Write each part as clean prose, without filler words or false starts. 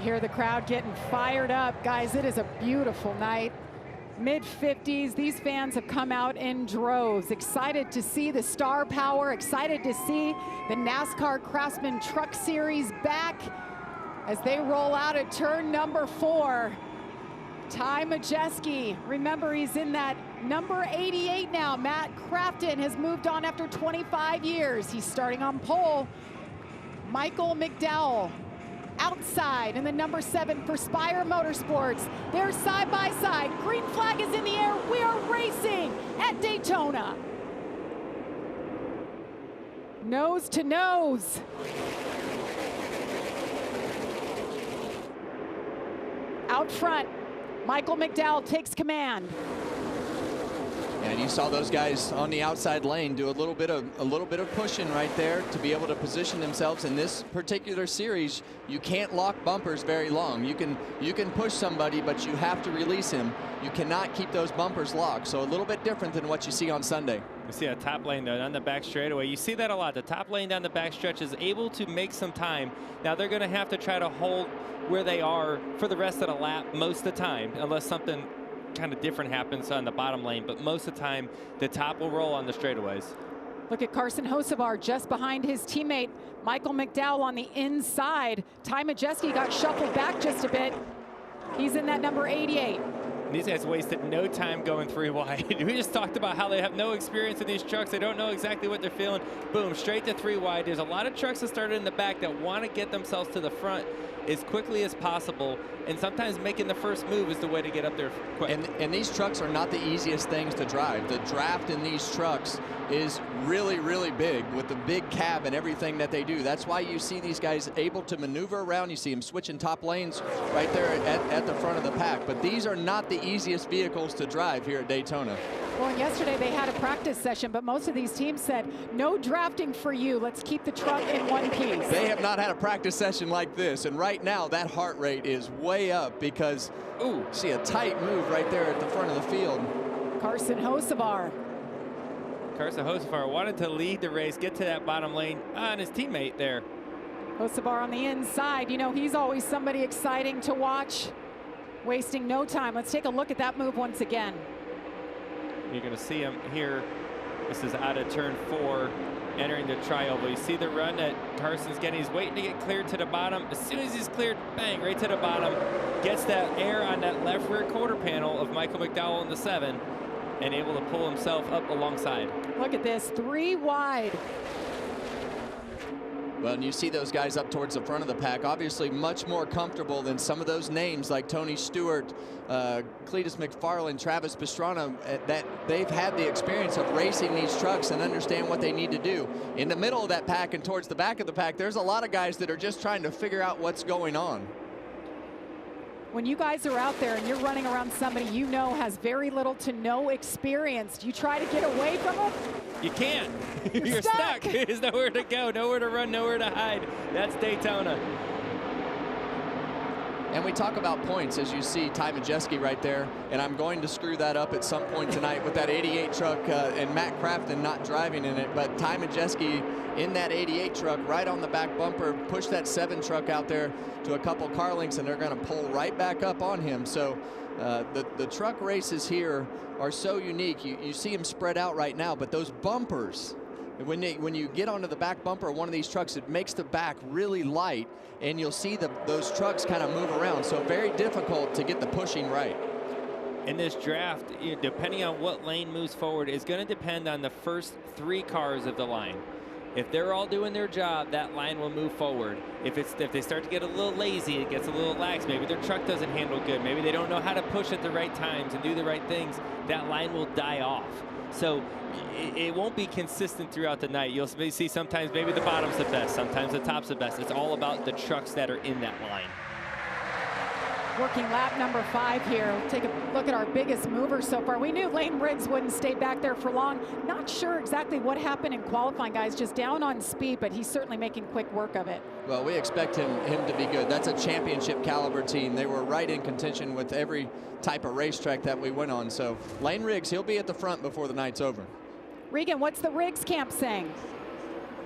hear the crowd getting fired up. Guys, it is a beautiful night. Mid-50s, these fans have come out in droves, excited to see the star power, excited to see the NASCAR Craftsman Truck Series back as they roll out at turn number 4. Ty Majeski, remember he's in that number 88 now. Matt Crafton has moved on after 25 years. He's starting on pole. Michael McDowell outside in the number 7 for Spire Motorsports. They're side by side. Green flag is in the air. We are racing at Daytona. Nose to nose. Out front, Michael McDowell takes command. And you saw those guys on the outside lane do a little bit of pushing right there to be able to position themselves in this particular series. You can't lock bumpers very long. You can push somebody, but you have to release him. You cannot keep those bumpers locked. So a little bit different than what you see on Sunday. You see a top lane though, down the back straightaway. You see that a lot. The top lane down the back stretch is able to make some time. Now they're going to have to try to hold where they are for the rest of the lap most of the time, unless something kind of different happens on the bottom lane, but most of the time the top will roll on the straightaways. Look at Carson Hocevar just behind his teammate Michael McDowell on the inside. Ty Majeski got shuffled back just a bit. He's in that number 88. These guys wasted no time going 3 wide. We just talked about how they have no experience in these trucks. They don't know exactly what they're feeling. Boom, straight to 3 wide. There's a lot of trucks that started in the back that want to get themselves to the front as quickly as possible, and sometimes making the first move is the way to get up there quick. And these trucks are not the easiest things to drive. The draft in these trucks is really, really big with the big cab and everything that they do. That's why you see these guys able to maneuver around. You see them switching top lanes right there at the front of the pack. But these are not the easiest vehicles to drive here at Daytona. Well, and yesterday they had a practice session, but most of these teams said, no drafting for you. Let's keep the truck in one piece. They have not had a practice session like this. And right now, that heart rate is way up because, ooh, see a tight move right there at the front of the field. Carson Hocevar. Carson Hocevar wanted to lead the race, get to that bottom lane on his teammate there. Hocevar on the inside. You know, he's always somebody exciting to watch, wasting no time. Let's take a look at that move once again. You're going to see him here. This is out of turn 4, entering the tri-oval. You see the run that Carson's getting. He's waiting to get cleared to the bottom. As soon as he's cleared, bang, right to the bottom. Gets that air on that left rear quarter panel of Michael McDowell in the 7, and able to pull himself up alongside. Look at this, 3 wide. Well, and you see those guys up towards the front of the pack, obviously much more comfortable than some of those names like Tony Stewart, Cletus McFarland, Travis Pastrana, that they've had the experience of racing these trucks and understand what they need to do. In the middle of that pack and towards the back of the pack, there's a lot of guys that are just trying to figure out what's going on. When you guys are out there and you're running around somebody you know has very little to no experience, do you try to get away from them? You can't. You're stuck. There's nowhere to go, nowhere to run, nowhere to hide. That's Daytona. And we talk about points, as you see Ty Majeski right there, and I'm going to screw that up at some point tonight with that 88 truck and Matt Crafton not driving in it, but Ty Majeski in that 88 truck right on the back bumper, push that 7 truck out there to a couple car links, and they're going to pull right back up on him. So the truck races here are so unique. You see them spread out right now, but those bumpers, when you get onto the back bumper of one of these trucks, it makes the back really light, and you'll see those trucks kind of move around. So very difficult to get the pushing right. In this draft, depending on what lane moves forward, is going to depend on the first 3 cars of the line. If they're all doing their job, that line will move forward. If they start to get a little lazy, it gets a little lax, maybe their truck doesn't handle good, maybe they don't know how to push at the right times and do the right things, that line will die off. So it won't be consistent throughout the night. You'll see sometimes maybe the bottom's the best, sometimes the top's the best. It's all about the trucks that are in that line. Working lap number 5 here. We'll take a look at our biggest mover so far. We knew Lane Riggs wouldn't stay back there for long. Not sure exactly what happened in qualifying, guys. Just down on speed, but he's certainly making quick work of it. Well, we expect him to be good. That's a championship caliber team. They were right in contention with every type of racetrack that we went on. So Lane Riggs, he'll be at the front before the night's over. Regan, what's the Riggs camp saying?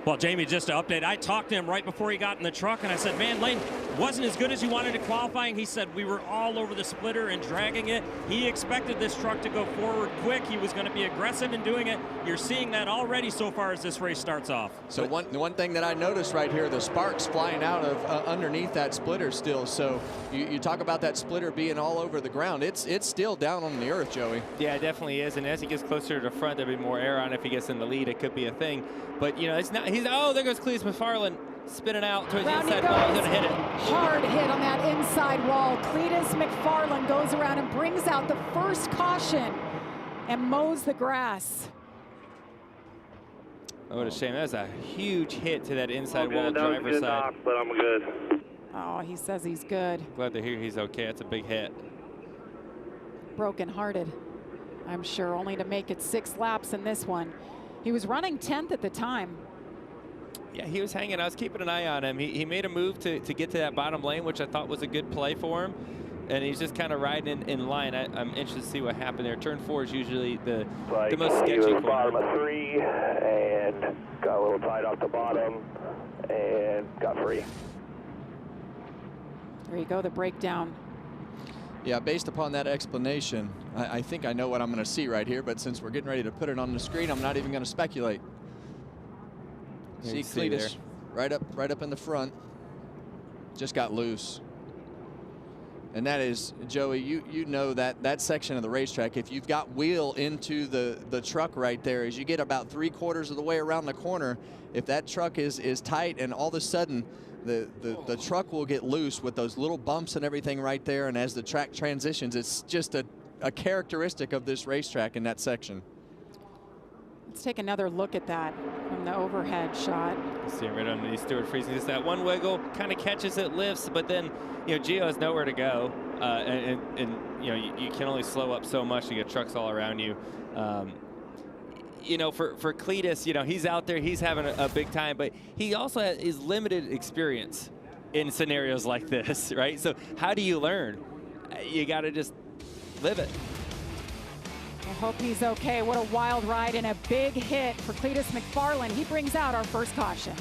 Well, Jamie, just to update, I talked to him right before he got in the truck, and I said, man, Lane, wasn't as good as he wanted in qualifying. He said we were all over the splitter and dragging it. He expected this truck to go forward quick. He was going to be aggressive in doing it. You're seeing that already so far as this race starts off. So one thing that I noticed right here, the sparks flying out of underneath that splitter still. So you talk about that splitter being all over the ground. It's still down on the earth, Joey. Yeah, it definitely is. And as he gets closer to the front, there'll be more air on. If he gets in the lead, it could be a thing. But you know, it's not. Oh, there goes Cletus McFarland. Spinning out towards the inside wall. He's going to hit it. Hard hit on that inside wall. Cletus McFarland goes around and brings out the first caution and mows the grass. Oh, what a shame. That was a huge hit to that inside wall driver's side. But I'm good. Oh, he says he's good. Glad to hear he's okay. That's a big hit. Broken-hearted, I'm sure, only to make it 6 laps in this one. He was running 10th at the time. Yeah, he was hanging. I was keeping an eye on him. He made a move to get to that bottom lane, which I thought was a good play for him. And he's just kind of riding in line. I'm interested to see what happened there. Turn 4 is usually the most sketchy corner. Bottom of 3 and got a little tight off the bottom and got free. There you go, the breakdown. Yeah, based upon that explanation, I think I know what I'm going to see right here. But since we're getting ready to put it on the screen, I'm not even going to speculate. See Cletus right up in the front. Just got loose. And that is, Joey, you know that section of the racetrack, if you've got wheel into the truck right there, as you get about 3/4 of the way around the corner, if that truck is tight and all of a sudden the truck will get loose with those little bumps and everything right there, and as the track transitions, it's just a characteristic of this racetrack in that section. Let's take another look at that from the overhead shot. See him right underneath Stuart Friesen. Just that one wiggle, kind of catches it, lifts, but then, you know, Gio has nowhere to go. And you know, you can only slow up so much. You get trucks all around you. You know, for Cletus, you know, he's out there, he's having a big time, but he also has limited experience in scenarios like this, right? So how do you learn? You got to just live it. I hope he's okay. What a wild ride and a big hit for Cletus McFarland. He brings out our first caution.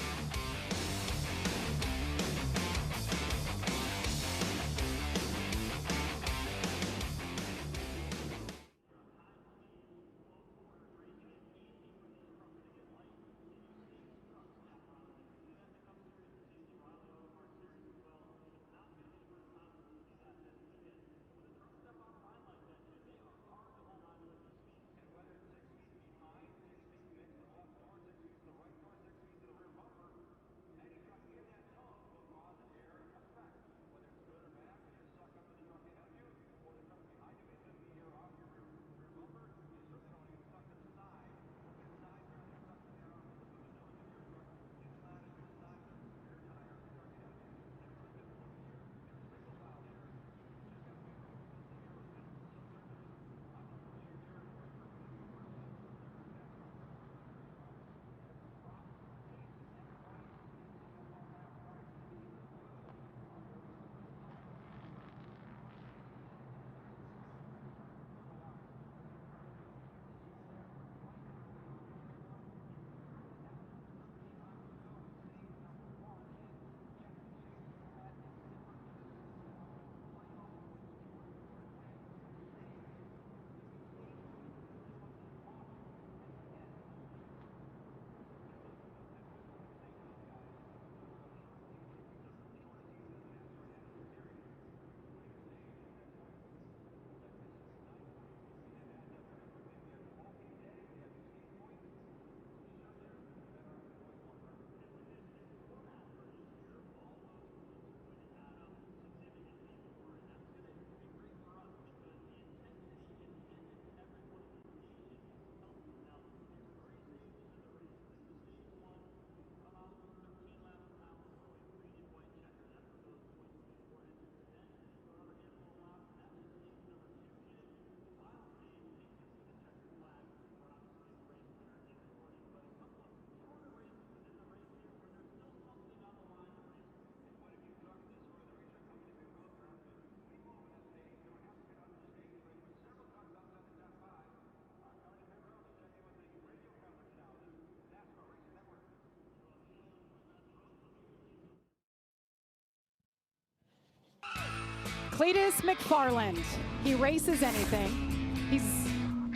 Cletus McFarland. He races anything. He's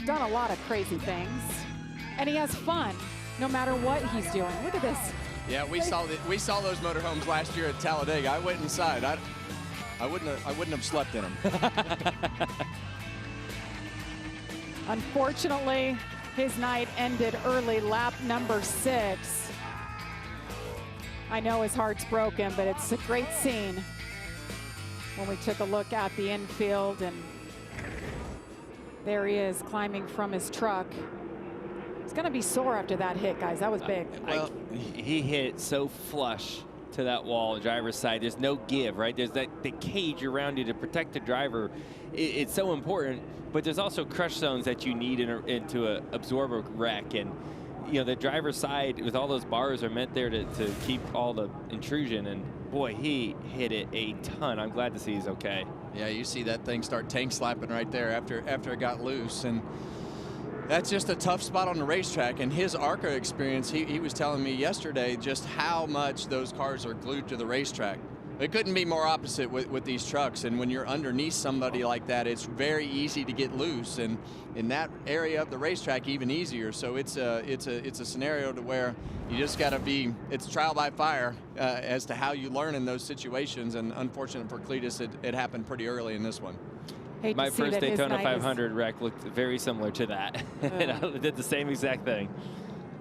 done a lot of crazy things, and he has fun no matter what he's doing. Look at this. Yeah, we saw those motorhomes last year at Talladega. I went inside. I wouldn't have slept in them. Unfortunately, his night ended early, lap number 6. I know his heart's broken, but it's a great scene when we took a look at the infield, and there he is climbing from his truck. He's gonna be sore after that hit, guys. That was big. He hit so flush to that wall, driver's side. There's no give, right? There's the cage around you to protect the driver. It's so important, but there's also crush zones that you need to absorb a wreck. And you know, the driver's side with all those bars are meant there to keep all the intrusion. And boy, he hit it a ton. I'm glad to see he's okay. Yeah, you see that thing start tank slapping right there after it got loose. And that's just a tough spot on the racetrack. And his ARCA experience, he was telling me yesterday just how much those cars are glued to the racetrack. It couldn't be more opposite with these trucks. And when you're underneath somebody like that, it's very easy to get loose. And in that area of the racetrack, even easier. So it's a scenario to where you just got to be, it's trial by fire as to how you learn in those situations. And unfortunate for Cletus, it happened pretty early in this one. My first Daytona 500 wreck looked very similar to that. I did the same exact thing.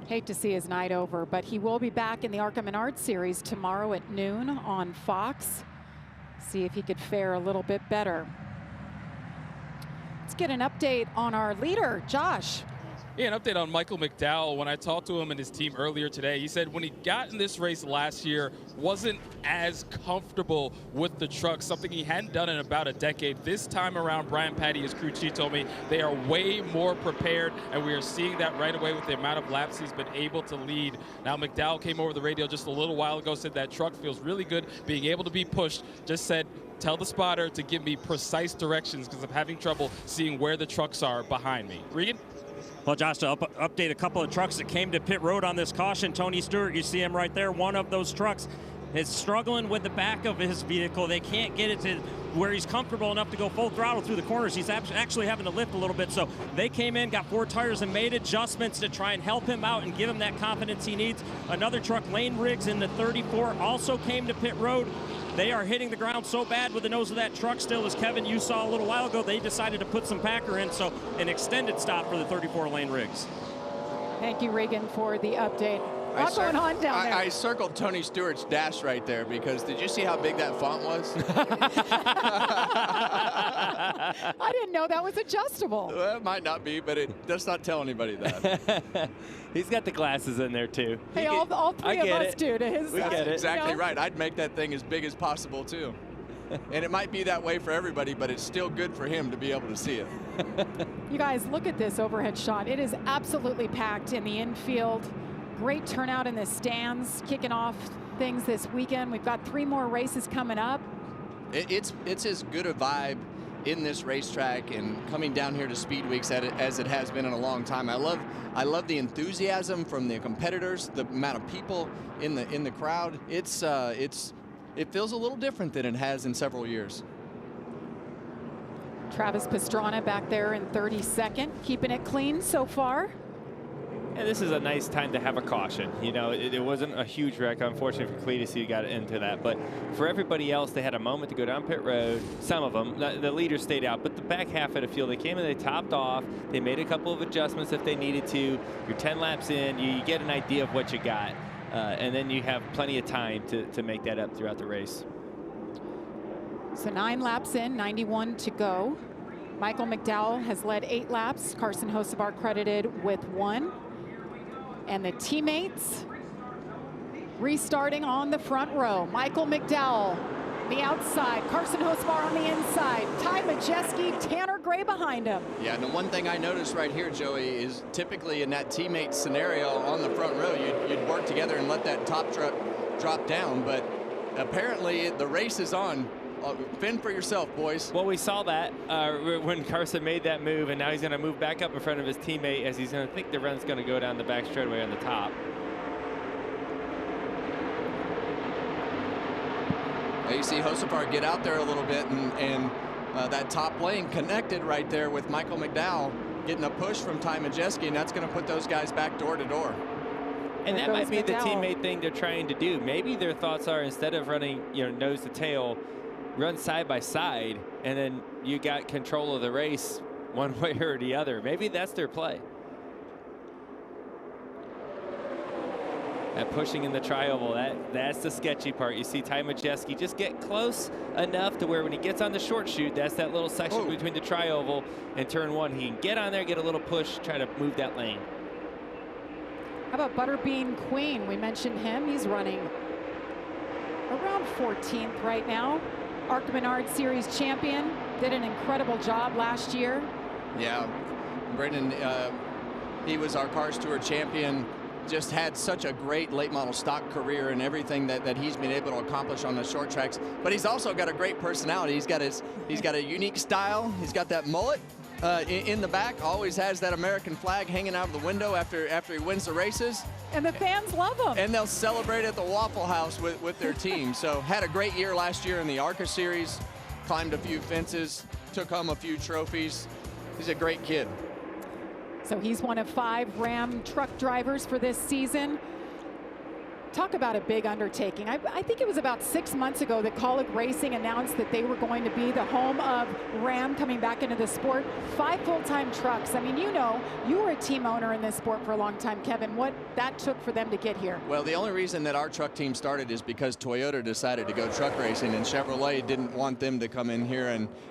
Hate to see his night over, but he will be back in the ARCA Menard Series tomorrow at noon on Fox. See if he could fare a little bit better. Let's get an update on our leader, Josh. Yeah, an update on Michael McDowell. When I talked to him and his team earlier today, he said when he got in this race last year, wasn't as comfortable with the truck, something he hadn't done in about a decade. This time around, Brian Patty, his crew chief, told me they are way more prepared, and we are seeing that right away with the amount of laps he's been able to lead. Now, McDowell came over the radio just a little while ago, said that truck feels really good, being able to be pushed, just said, tell the spotter to give me precise directions because I'm having trouble seeing where the trucks are behind me. Regan? Well, Josh, to update a couple of trucks that came to pit road on this caution. Tony Stewart, you see him right there. One of those trucks is struggling with the back of his vehicle. They can't get it to where he's comfortable enough to go full throttle through the corners. He's actually having to lift a little bit. So they came in, got 4 tires, and made adjustments to try and help him out and give him that confidence he needs. Another truck, Lane Riggs in the 34, also came to pit road. They are hitting the ground so bad with the nose of that truck still, as Kevin, you saw a little while ago, they decided to put some packer in, so an extended stop for the 34 Lane Riggs. Thank you, Regan, for the update. What's going on down there? I circled Tony Stewart's dash right there because did you see how big that font was? I didn't know that was adjustable. Well, it might not be, but it does not tell anybody that. He's got the glasses in there, too. Hey, all 3 of us do to his. That's exactly right. I'd make that thing as big as possible, too. And it might be that way for everybody, but it's still good for him to be able to see it. You guys, look at this overhead shot. It is absolutely packed in the infield. Great turnout in the stands, kicking off things this weekend. We've got 3 more races coming up. It's as good a vibe in this racetrack and coming down here to Speed Weeks as it has been in a long time. I love the enthusiasm from the competitors, the amount of people in the crowd. It feels a little different than it has in several years. Travis Pastrana back there in 32nd, keeping it clean so far. And this is a nice time to have a caution. You know, it wasn't a huge wreck. Unfortunately for Cletus, he got into that. But for everybody else, they had a moment to go down pit road. Some of them, the leaders stayed out. But the back half of the field, they came in, they topped off. They made a couple of adjustments if they needed to. You're 10 laps in. You get an idea of what you got. And then you have plenty of time to make that up throughout the race. So 9 laps in, 91 to go. Michael McDowell has led 8 laps. Carson Hocevar credited with 1. And the teammates restarting on the front row. Michael McDowell, the outside. Carson Hocevar on the inside. Ty Majeski, Tanner Gray behind him. Yeah, and the one thing I noticed right here, Joey, is typically in that teammate scenario on the front row, you'd work together and let that top truck drop down. But apparently the race is on. Fend for yourself, boys. Well, we saw that when Carson made that move, and now he's going to move back up in front of his teammate as he's going to think the run's going to go down the back straightaway on the top. You see Josefar get out there a little bit, and that top lane connected right there with Michael McDowell getting a push from Ty Majeski, and that's going to put those guys back door to door. And that might be the teammate thing they're trying to do. Maybe their thoughts are, instead of running, nose to tail, run side by side, and then you got control of the race one way or the other. Maybe that's their play. That pushing in the tri-oval, that's the sketchy part. You see Ty Majeski just get close enough to where when he gets on the short chute, that's that little section between the tri-oval and turn one. He can get on there, get a little push, try to move that lane. How about Butterbean Queen? We mentioned him. He's running around 14th right now. Arc Menard Series champion. Did an incredible job last year. Yeah, Brendan, he was our Cars Tour champion. Just had such a great late model stock career and everything that he's been able to accomplish on the short tracks. But he's also got a great personality. He's got a unique style. He's got that mullet in the back. Always has that American flag hanging out of the window after he wins the races. And the fans love him. And they'll celebrate at the Waffle House with their team. So had a great year last year in the ARCA Series. Climbed a few fences, took home a few trophies. He's a great kid. So he's one of 5 Ram truck drivers for this season. Talk about a big undertaking. I think it was about 6 months ago that Kaulig Racing announced that they were going to be the home of Ram coming back into the sport. 5 full-time trucks. I mean, you were a team owner in this sport for a long time, Kevin. What that took for them to get here? Well, the only reason that our truck team started is because Toyota decided to go truck racing, and Chevrolet didn't want them to come in here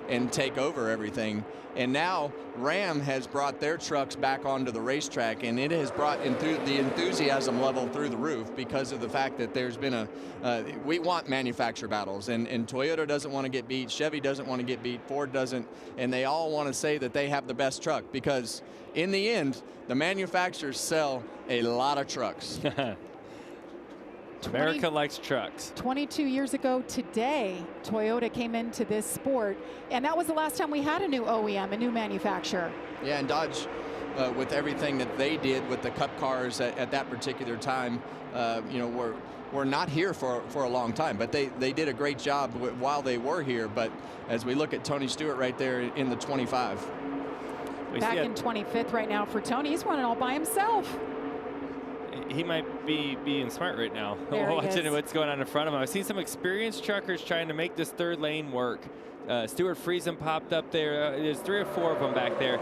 and take over everything. And now Ram has brought their trucks back onto the racetrack, and it has brought the enthusiasm level through the roof because of the fact that there's been we want manufacturer battles, and Toyota doesn't want to get beat, Chevy doesn't want to get beat, Ford doesn't, and they all want to say that they have the best truck, because in the end, the manufacturers sell a lot of trucks. America likes trucks. 22 years ago today, Toyota came into this sport, and that was the last time we had a new OEM, a new manufacturer. Yeah, and Dodge, with everything that they did with the Cup cars at that particular time, we're not here for a long time, but they did a great job while they were here. But as we look at Tony Stewart right there in the 25. Back in 25th right now for Tony. He's running all by himself. He might be being smart right now, watching what's going on in front of him. I've seen some experienced truckers trying to make this third lane work. Stuart Friesen popped up there. There's 3 or 4 of them back there,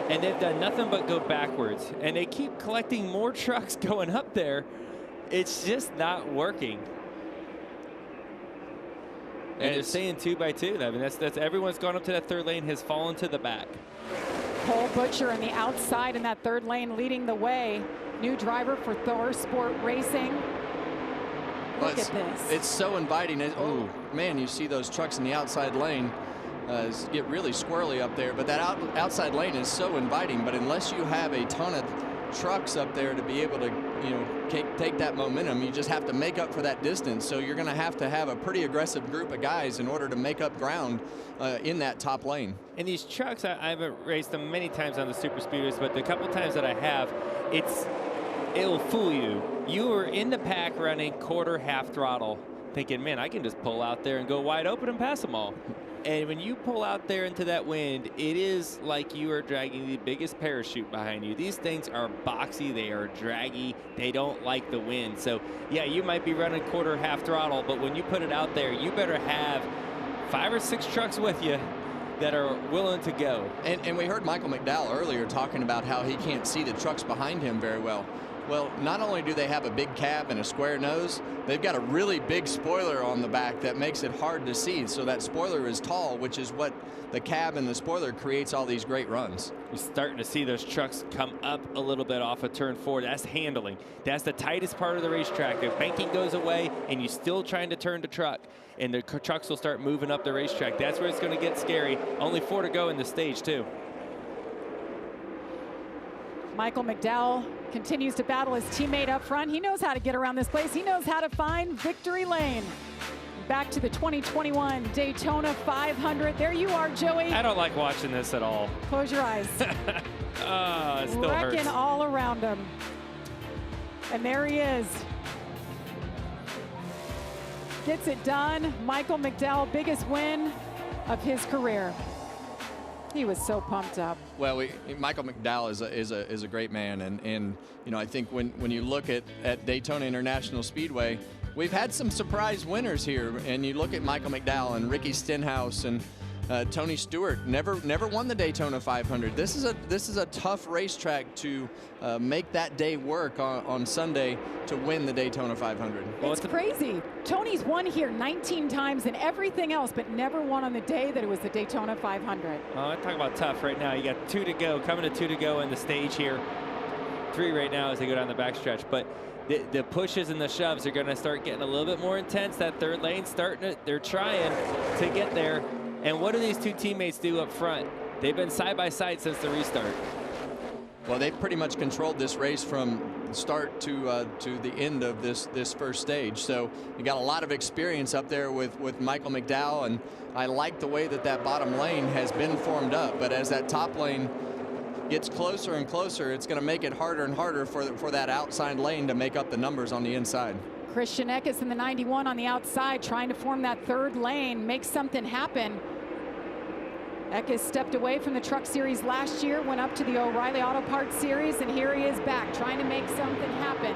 and they've done nothing but go backwards. And they keep collecting more trucks going up there. It's just not working. And they're staying 2 by 2. I mean, that's everyone's gone up to that third lane, has fallen to the back. Cole Butcher on the outside in that third lane leading the way. New driver for Thor Sport Racing. Look at this. It's so inviting. Oh, man, you see those trucks in the outside lane get really squirrely up there. But that outside lane is so inviting. But unless you have a ton of trucks up there to be able to, take that momentum, you just have to make up for that distance. So you're going to have a pretty aggressive group of guys in order to make up ground in that top lane. And these trucks, I haven't raced them many times on the super speedways, but the couple times that I have, it'll fool you. You were in the pack running quarter, half throttle, thinking, man, I can just pull out there and go wide open and pass them all. And when you pull out there into that wind, it is like you are dragging the biggest parachute behind you. These things are boxy, they are draggy, they don't like the wind. So yeah, you might be running quarter, half throttle, but when you put it out there, you better have 5 or 6 trucks with you that are willing to go. And we heard Michael McDowell earlier talking about how he can't see the trucks behind him very well. Well, not only do they have a big cab and a square nose, they've got a really big spoiler on the back that makes it hard to see. So that spoiler is tall, which is what the cab and the spoiler creates all these great runs. You're starting to see those trucks come up a little bit off of turn 4. That's handling. That's the tightest part of the racetrack. The banking goes away, and you're still trying to turn the truck, and the trucks will start moving up the racetrack. That's where it's going to get scary. Only 4 to go in the stage, too. Michael McDowell continues to battle his teammate up front. He knows how to get around this place. He knows how to find victory lane. Back to the 2021 Daytona 500. There you are, Joey. I don't like watching this at all. Close your eyes. It still wrecking hurts. all around him. And there he is. gets it done. Michael McDowell, biggest win of his career. He was so pumped up. Well, Michael McDowell is a great man, and you know, I think when you look at Daytona International Speedway, we've had some surprise winners here, and you look at Michael McDowell and Ricky Stenhouse and Tony Stewart never won the Daytona 500. This is a tough racetrack to make that day work on Sunday to win the Daytona 500. Well, it's crazy. Tony's won here 19 times and everything else, but never won on the day that it was the Daytona 500. Oh, I talk about tough right now. You got 2 to go, coming to 2 to go in the stage here. 3 right now as they go down the backstretch, but the pushes and the shoves are going to start getting a little bit more intense. That third lane they're trying to get there. And what do these 2 teammates do up front? They've been side by side since the restart. Well, they've pretty much controlled this race from start to the end of this first stage. So you got a lot of experience up there with Michael McDowell, and I like the way that bottom lane has been formed up. But as that top lane gets closer and closer, it's going to make it harder and harder for that outside lane to make up the numbers on the inside. Christian Eckes in the 91 on the outside, trying to form that third lane, make something happen. Eckes stepped away from the Truck Series last year, went up to the O'Reilly Auto Parts Series, and here he is back, trying to make something happen.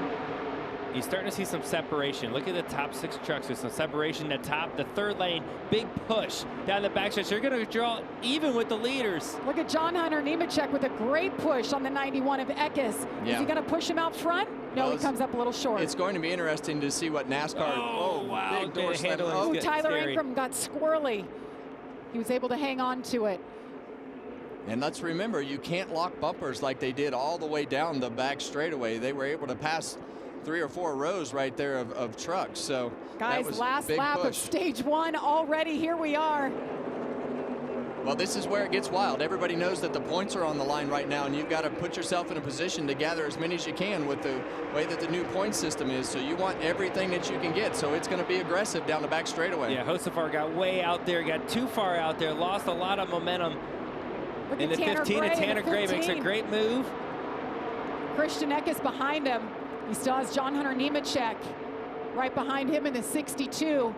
You're starting to see some separation. Look at the top 6 trucks. There's some separation at the top. The third lane, big push down the backstretch. You're going to draw even with the leaders. Look at John Hunter Nemechek with a great push on the 91 of Eckes. Yeah. Is he going to push him out front? No, Well, he comes up a little short. It's going to be interesting to see what NASCAR. Oh, wow. Big door slam. handling is Tyler scary. Ingram got squirrely. He was able to hang on to it. And let's remember, you can't lock bumpers like they did all the way down the back straightaway. They were able to pass 3 or 4 rows right there of trucks. So Guys, that was last big lap push. of stage 1 already. Here we are. Well, this is where it gets wild. Everybody knows that the points are on the line right now, and you've got to put yourself in a position to gather as many as you can with the way that the new point system is. So you want everything that you can get. So it's going to be aggressive down the back straightaway. Yeah, Josefar got way out there, got too far out there, lost a lot of momentum. Look In at the Tanner 15, Gray and in Tanner the Gray makes a 15. great move. Christian Eckes behind him. He still has John Hunter Nemechek right behind him in the 62.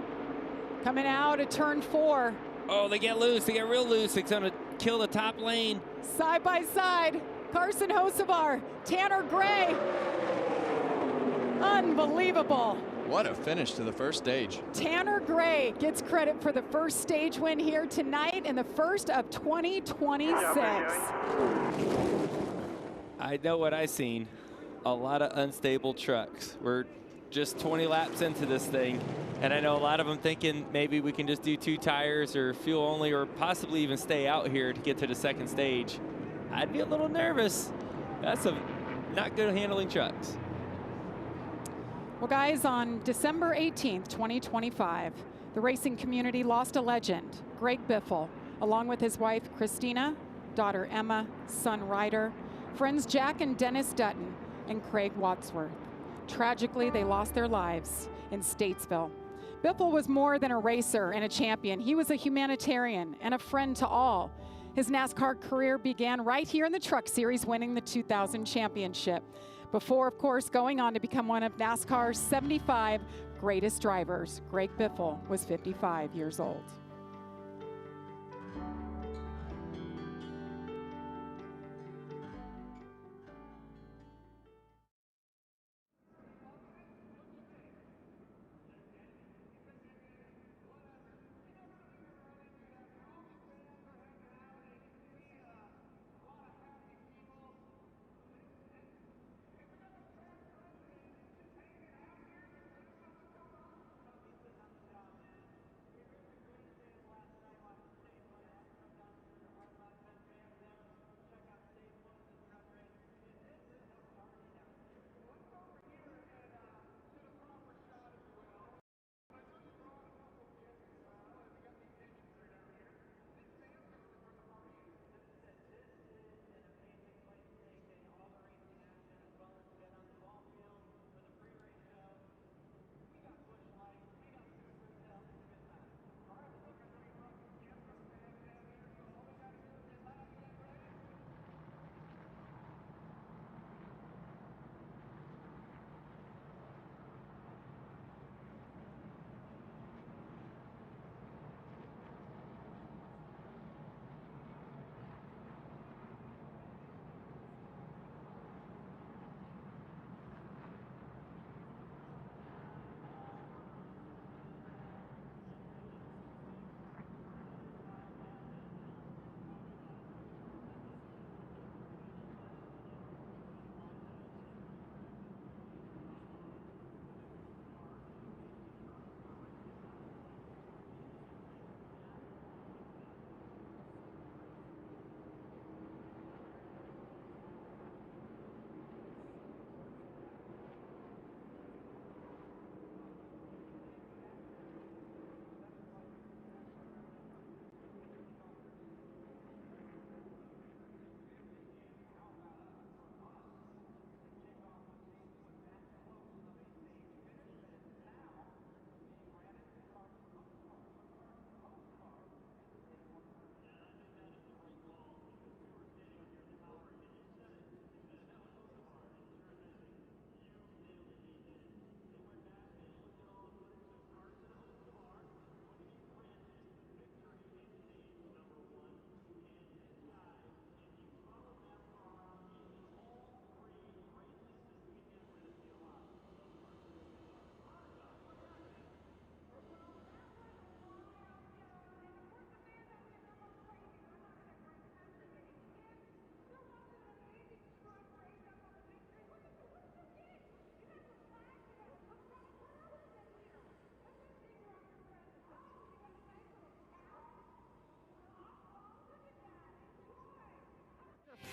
Coming out of turn 4. Oh, they get loose. They get real loose. It's going to kill the top lane. Side by side, Carson Hocevar, Tanner Gray. Unbelievable. What a finish to the first stage. Tanner Gray gets credit for the first stage win here tonight and the first of 2026. I know what I seen. A lot of unstable trucks. We're just 20 laps into this thing, and I know a lot of them thinking maybe we can just do 2 tires or fuel only, or possibly even stay out here to get to the second stage. I'd be a little nervous. That's not good handling trucks. Well, guys, on December 18th, 2025, the racing community lost a legend, Greg Biffle, along with his wife, Christina, daughter Emma, son Ryder, friends Jack and Dennis Dutton, and Craig Wadsworth. Tragically, they lost their lives in Statesville. Biffle was more than a racer and a champion. He was a humanitarian and a friend to all. His NASCAR career began right here in the Truck Series, winning the 2000 championship, before, of course, going on to become one of NASCAR's 75 greatest drivers. Greg Biffle was 55 years old.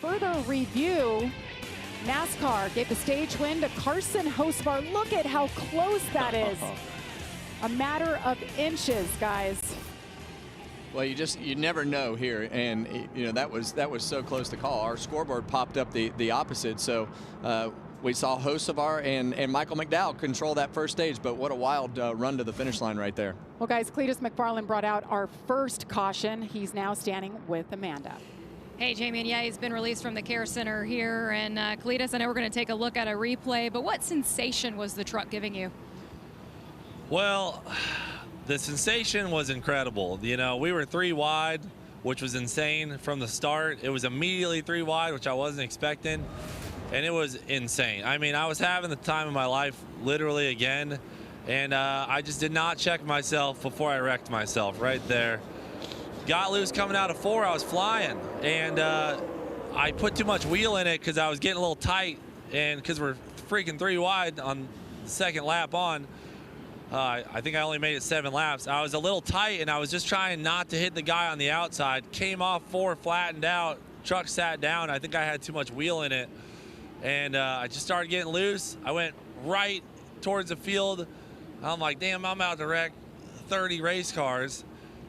further review, NASCAR gave the stage win to Carson Hocevar. Look at how close that is. A matter of inches, guys. Well, you never know here, and you know that was so close to call. Our scoreboard popped up the opposite, so we saw Hocevar and Michael McDowell control that first stage, but what a wild run to the finish line right there. Well, guys, Cletus McFarland brought out our first caution. He's now standing with Amanda. Hey, Jamie, and yeah, he's been released from the care center here. And Cletus, I know we're going to take a look at a replay, but what sensation was the truck giving you? Well, the sensation was incredible. You know, we were 3 wide, which was insane from the start. It was immediately 3 wide, which I wasn't expecting, and it was insane. I mean, I was having the time of my life literally again, and I just did not check myself before I wrecked myself right there. Got loose coming out of 4, I was flying, and I put too much wheel in it because I was getting a little tight, and because we're freaking 3 wide on the second lap on, I think I only made it 7 laps. I was a little tight, and I was just trying not to hit the guy on the outside. Came off 4, flattened out, truck sat down. I think I had too much wheel in it, and I just started getting loose. I went right towards the field. I'm like, damn, I'm out to wreck 30 race cars,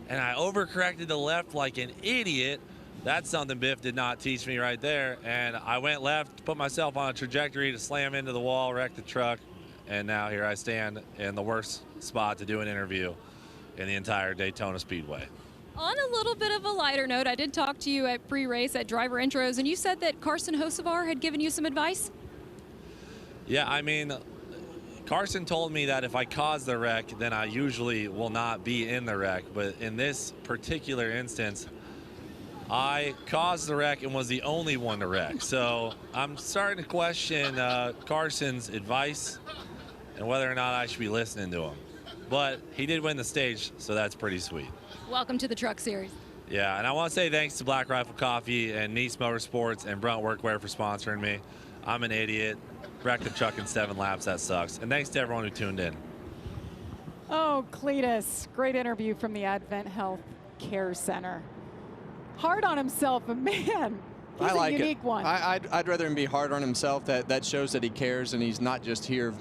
and I overcorrected to the left like an idiot. That's something Biff did not teach me right there, and I went left, put myself on a trajectory to slam into the wall, wreck the truck. And now here I stand in the worst spot to do an interview in the entire Daytona Speedway. On a little bit of a lighter note, I did talk to you at pre-race at driver intros, and you said that Carson Hocevar had given you some advice? Yeah, I mean, Carson told me that if I cause the wreck, then I usually will not be in the wreck. But in this particular instance, I caused the wreck and was the only one to wreck. So I'm starting to question Carson's advice and whether or not I should be listening to him. But he did win the stage, so that's pretty sweet. Welcome to the Truck Series. Yeah, and I want to say thanks to Black Rifle Coffee and Nice Motorsports and Brunt Workwear for sponsoring me. I'm an idiot. Wrecked the truck in 7 laps, that sucks. And thanks to everyone who tuned in. Oh, Cletus, great interview from the Advent Health Care Center. Hard on himself, but man, he's I like a unique one. I'd rather him be hard on himself. That shows that he cares, and he's not just here.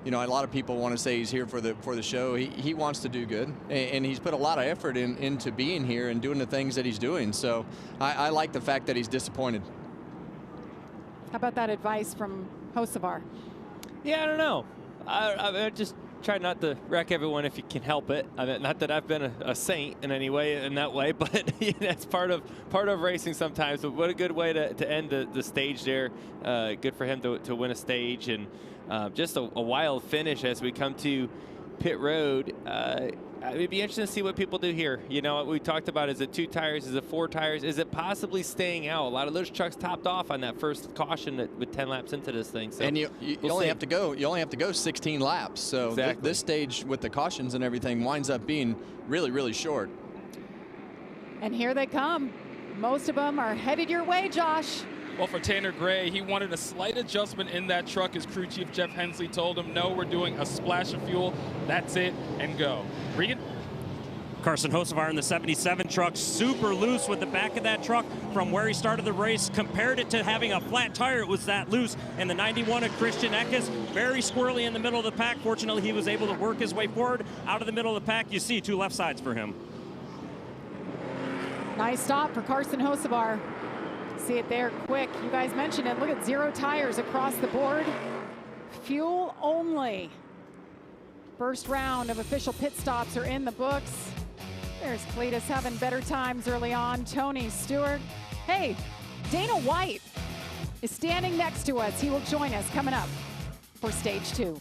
You know, a lot of people want to say he's here for the show. He wants to do good, and he's put a lot of effort into being here and doing the things that he's doing. So I like the fact that he's disappointed. How about that advice from Hocevar? Yeah, I don't know. I just try not to wreck everyone if you can help it. I mean, not that I've been a saint in any way, in that way, but that's part of racing sometimes. But what a good way to end the stage there. Good for him to win a stage, and just a wild finish as we come to pit road. It'd be interesting to see what people do here. You know, what we talked about, is it 2 tires, is it 4 tires, is it possibly staying out? A lot of those trucks topped off on that first caution with 10 laps into this thing. So and you only have to go 16 laps. So exactly. This stage with the cautions and everything winds up being really, really short. And here they come. Most of them are headed your way, Josh. Well, for Tanner Gray, he wanted a slight adjustment in that truck. His crew chief, Jeff Hensley, told him, no, we're doing a splash of fuel. That's it, and go. Regan? Carson Hocevar in the 77 truck, super loose with the back of that truck from where he started the race. Compared it to having a flat tire, it was that loose. And the 91 of Christian Eckes, very squirrely in the middle of the pack. Fortunately, he was able to work his way forward out of the middle of the pack. You see 2 left sides for him. Nice stop for Carson Hocevar. See it there quick. You guys mentioned it. Look at 0 tires across the board. Fuel only. First round of official pit stops are in the books. There's Cletus having better times early on. Tony Stewart. Hey, Dana White is standing next to us. He will join us coming up for stage 2.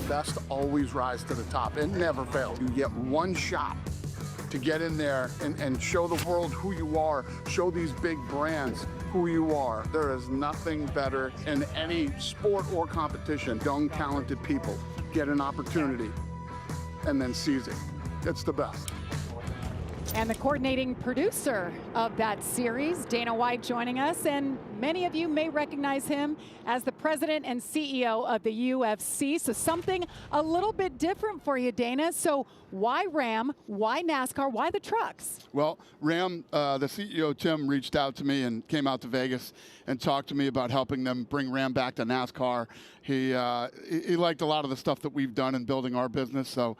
best always rise to the top. It never fails. You get one shot to get in there and show the world who you are, show these big brands who you are. There is nothing better in any sport or competition. Young, talented people get an opportunity and then seize it. It's the best. And the coordinating producer of that series, Dana White, joining us. And many of you may recognize him as the president and CEO of the UFC. So something a little bit different for you, Dana. So why Ram? Why NASCAR? Why the trucks? Well, Ram, the CEO, Tim, reached out to me and came out to Vegas and talked to me about helping them bring Ram back to NASCAR. He liked a lot of the stuff that we've done in building our business. So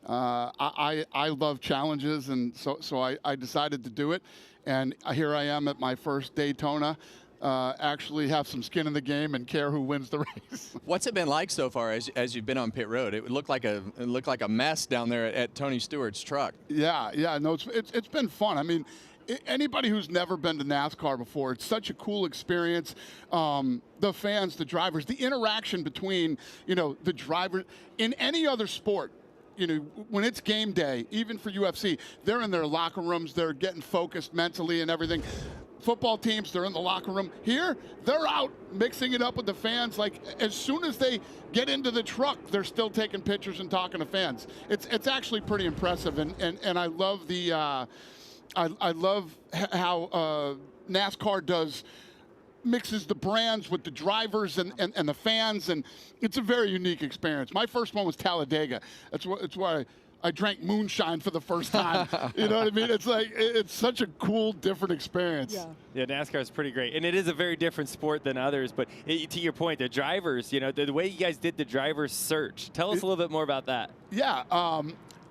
I love challenges, and so I decided to do it. And here I am at my first Daytona. Actually have some skin in the game and care who wins the race. What's it been like so far as you've been on pit road? It looked like a mess down there at Tony Stewart's truck. Yeah, no, it's been fun. I mean, anybody who's never been to NASCAR before, it's such a cool experience. The fans, the drivers, the interaction between, the driver. In any other sport, when it's game day, even for UFC, they're in their locker rooms, they're getting focused mentally and everything. Football teams, they're in the locker room. Here, they're out mixing it up with the fans. Like, as soon as they get into the truck, they're still taking pictures and talking to fans. It's actually pretty impressive, and I love the I love how NASCAR mixes the brands with the drivers and the fans, and it's a very unique experience. My first one was Talladega. It's why I drank moonshine for the first time. You know what I mean? It's like, it's such a cool, different experience. Yeah, NASCAR is pretty great. And it is a very different sport than others. But to your point, the drivers, the way you guys did the driver search, tell us a little bit more about that. Yeah.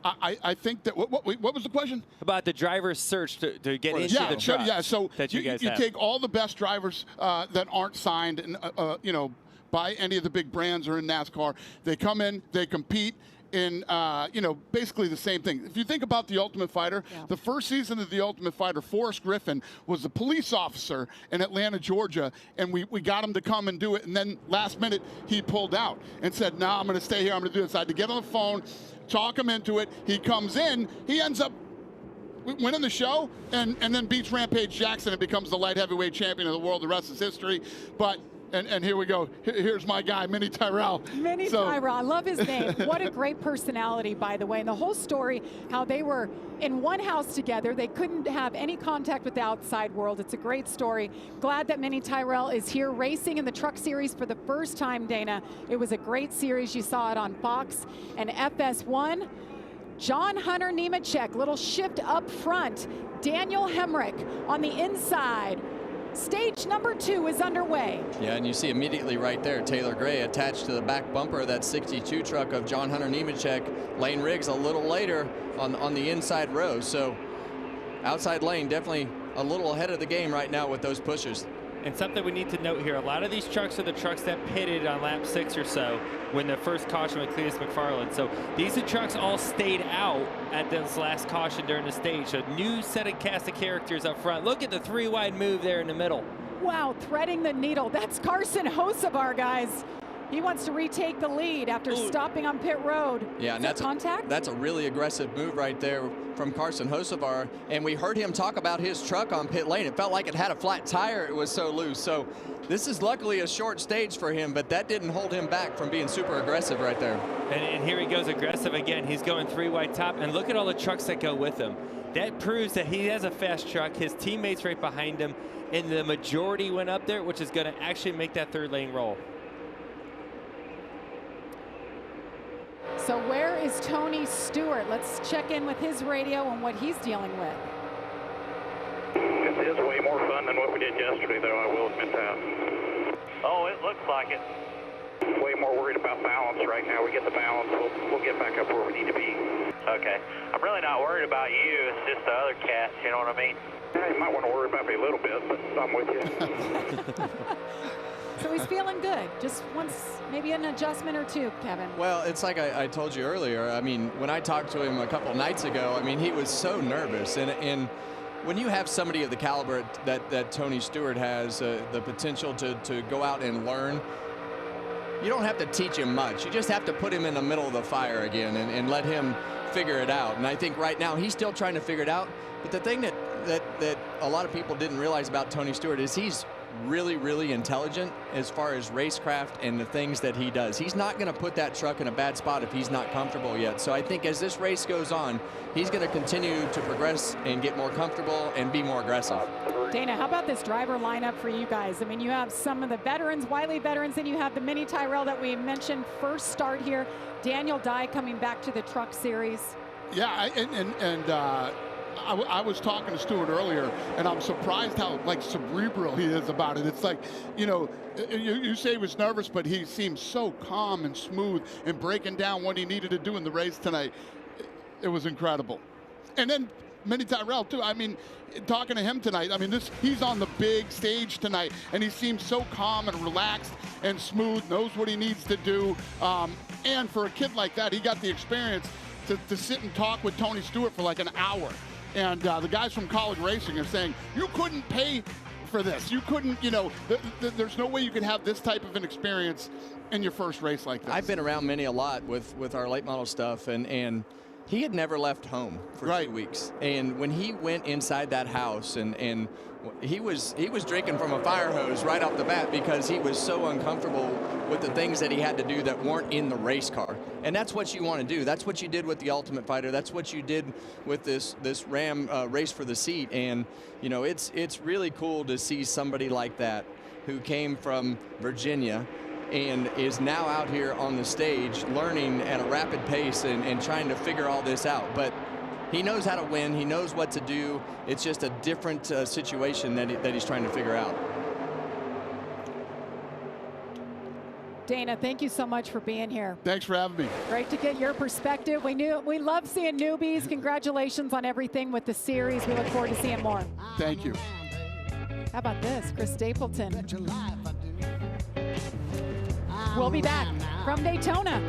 I think that, what was the question? About the driver's search to get into the truck. So that you guys you take all the best drivers that aren't signed, and by any of the big brands or in NASCAR. They come in, they compete in basically the same thing. If you think about The Ultimate Fighter, the first season of The Ultimate Fighter, Forrest Griffin was a police officer in Atlanta, Georgia, and we got him to come and do it, and then last minute he pulled out and said, "No, I'm going to stay here, I'm going to do this." I had to get on the phone, talk him into it. He comes in, he ends up winning the show, and then beats Rampage Jackson and becomes the light heavyweight champion of the world. The rest is history. But and here we go. Here's my guy, Mini Tyrell. Tyrell, I love his name. What a great personality, by the way. And the whole story, how they were in one house together. They couldn't have any contact with the outside world. It's a great story. Glad that Mini Tyrell is here racing in the Truck Series for the first time, Dana. It was a great series. You saw it on Fox and FS1. John Hunter Nemechek, little shift up front. Daniel Hemrick on the inside. Stage number 2 is underway. Yeah, and you see immediately right there, Taylor Gray attached to the back bumper of that 62 truck of John Hunter Nemechek. Lane Riggs a little later on the inside row. So outside lane definitely a little ahead of the game right now with those pushers. And something we need to note here, a lot of these trucks are the trucks that pitted on lap 6 or so when the first caution with Cletus McFarland. So these trucks all stayed out at this last caution during the stage. A new set of cast of characters up front. Look at the 3-wide move there in the middle. Wow, threading the needle. That's Carson Hocevar, guys. He wants to retake the lead after stopping on pit road. Yeah, and that's contact? That's a really aggressive move right there from Carson Hocevar. And we heard him talk about his truck on pit lane. It felt like it had a flat tire. It was so loose. So this is luckily a short stage for him, but that didn't hold him back from being super aggressive right there. And here he goes aggressive again. He's going 3-wide top, and look at all the trucks that go with him. That proves that he has a fast truck. His teammates right behind him, and the majority went up there, which is going to actually make that 3rd lane roll. So where is Tony Stewart? Let's check in with his radio and what he's dealing with. It is way more fun than what we did yesterday, though, I will admit that. Oh, it looks like it. Way more worried about balance right now. We get the balance, we'll get back up where we need to be. Okay. I'm really not worried about you. It's just the other cats, you know what I mean? Yeah, you might want to worry about me a little bit, but I'm with you. So he's feeling good. Just wants maybe an adjustment or two, Kevin. Well, it's like I told you earlier. I mean, when I talked to him a couple nights ago, I mean, he was so nervous. And when you have somebody of the caliber that Tony Stewart has, the potential to go out and learn, you don't have to teach him much. You just have to put him in the middle of the fire again and let him figure it out. And I think right now he's still trying to figure it out. But the thing that a lot of people didn't realize about Tony Stewart is he's really, really intelligent as far as racecraft and the things that he does. He's not going to put that truck in a bad spot if he's not comfortable yet. So I think as this race goes on, he's going to continue to progress and get more comfortable and be more aggressive. Dana, how about this driver lineup for you guys? I mean, you have some of the veterans, Wiley veterans, and you have the Mini Tyrrell that we mentioned first start here. Daniel Dye coming back to the Truck Series. Yeah, I was talking to Stewart earlier, and I'm surprised how cerebral he is about it. It's like, you say he was nervous, but he seemed so calm and smooth and breaking down what he needed to do in the race tonight. It was incredible. And then Mini Tyrrell too. I mean, talking to him tonight, I mean, he's on the big stage tonight, and he seems so calm and relaxed and smooth, knows what he needs to do. And for a kid like that, he got the experience to sit and talk with Tony Stewart for like an hour. And the guys from College Racing are saying, you couldn't pay for this. You couldn't, there's no way you could have this type of an experience in your first race like this. I've been around Mini a lot with our late model stuff, and he had never left home for 2 weeks. And when he went inside that house and he was drinking from a fire hose right off the bat because he was so uncomfortable with the things that he had to do that weren't in the race car. And that's what you want to do. That's what you did with the Ultimate Fighter. That's what you did with this Ram Race for the Seat. And it's really cool to see somebody like that who came from Virginia and is now out here on the stage learning at a rapid pace and trying to figure all this out. But he knows how to win. He knows what to do. It's just a different situation that he's trying to figure out. Dana, thank you so much for being here. Thanks for having me. Great to get your perspective. We love seeing newbies. Congratulations on everything with the series. We look forward to seeing more. Thank you. How about this, Chris Stapleton? We'll be back from Daytona.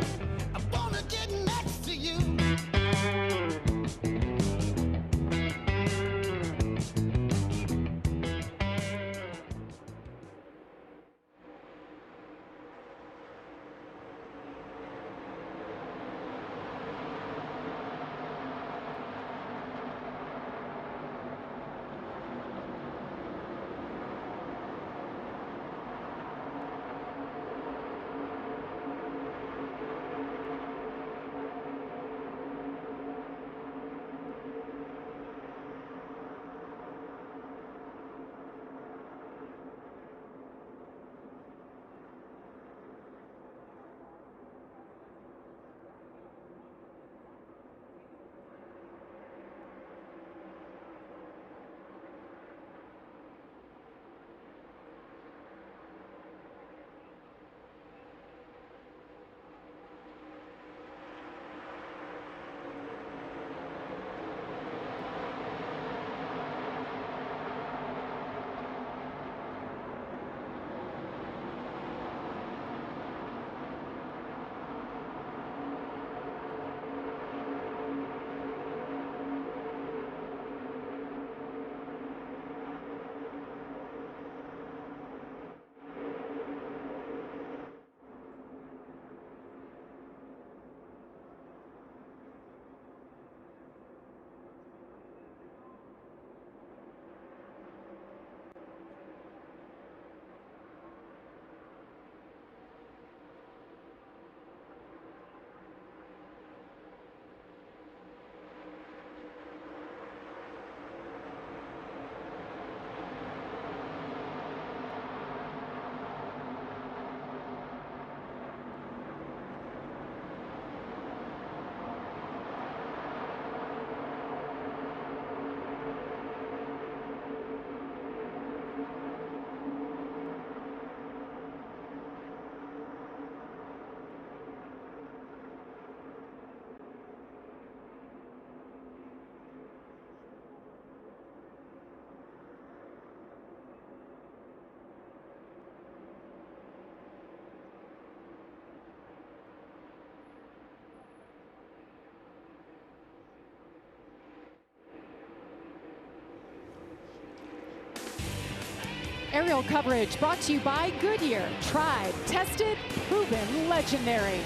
Aerial coverage brought to you by Goodyear. Tried, tested, proven legendary.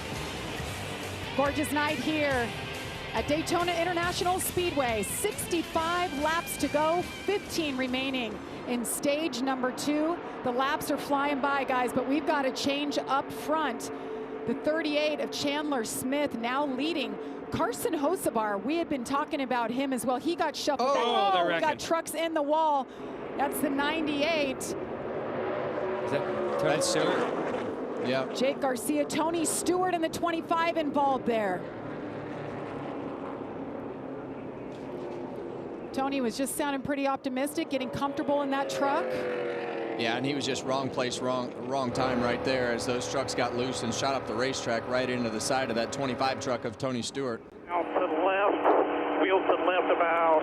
Gorgeous night here at Daytona International Speedway. 65 laps to go, 15 remaining in stage number 2. The laps are flying by, guys, but we've got a change up front. The 38 of Chandler Smith now leading. Carson Hocebar, we had been talking about him as well. He got shuffled. Oh, we got trucks in the wall. That's the 98. Is that Tony Stewart? Yeah. Jake Garcia, Tony Stewart, and the 25 involved there. Tony was just sounding pretty optimistic, getting comfortable in that truck. Yeah, and he was just wrong place, wrong time right there as those trucks got loose and shot up the racetrack right into the side of that 25 truck of Tony Stewart. Out to the left, wheels to the left about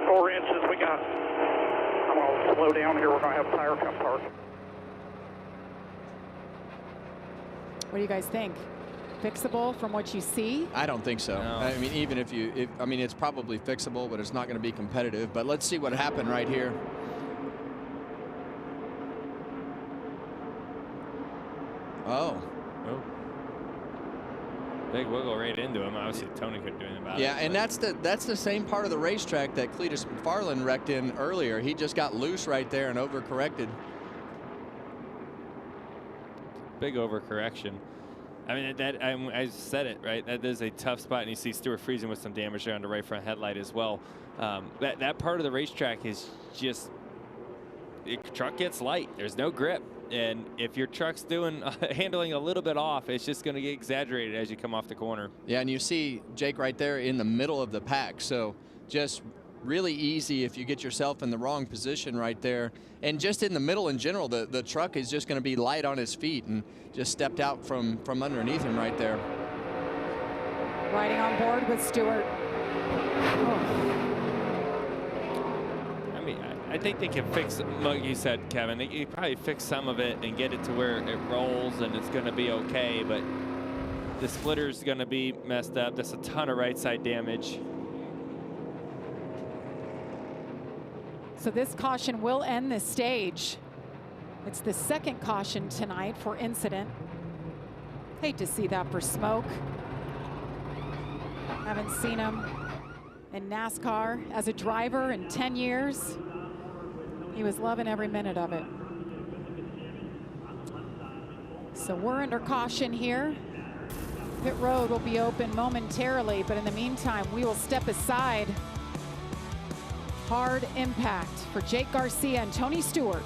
4 inches. I'm going to slow down here. We're going to have tire come park. What do you guys think? Fixable from what you see? I don't think so. No. I mean, even if I mean, it's probably fixable, but it's not going to be competitive. But let's see what happened right here. Oh. Big wiggle right into him. Obviously, Tony couldn't do anything about it. Yeah, and that's the same part of the racetrack that Cletus McFarland wrecked in earlier. He just got loose right there and overcorrected. Big overcorrection. I mean, I said it, right? That is a tough spot, and you see Stewart freezing with some damage there on the right front headlight as well. That part of the racetrack is just, the truck gets light. There's no grip. And if your truck's doing handling a little bit off, it's just going to get exaggerated as you come off the corner. Yeah, and you see Jake right there in the middle of the pack. So just really easy if you get yourself in the wrong position right there. And just in the middle in general, the truck is just going to be light on his feet and just stepped out from underneath him right there. Riding on board with Stewart. I think they can fix, like you said, Kevin, they can probably fix some of it and get it to where it rolls and it's going to be okay, but the splitter's going to be messed up. There's a ton of right side damage. So this caution will end the stage. It's the second caution tonight for incident. Hate to see that for Smoke. Haven't seen him in NASCAR as a driver in 10 years. He was loving every minute of it. So we're under caution here. Pit road will be open momentarily, but in the meantime, we will step aside. Hard impact for Jake Garcia and Tony Stewart.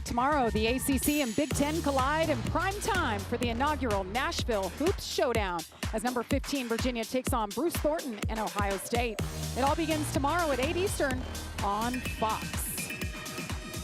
Tomorrow, the ACC and Big Ten collide in prime time for the inaugural Nashville Hoops Showdown as number 15 Virginia takes on Bruce Thornton and Ohio State. It all begins tomorrow at 8 Eastern on Fox.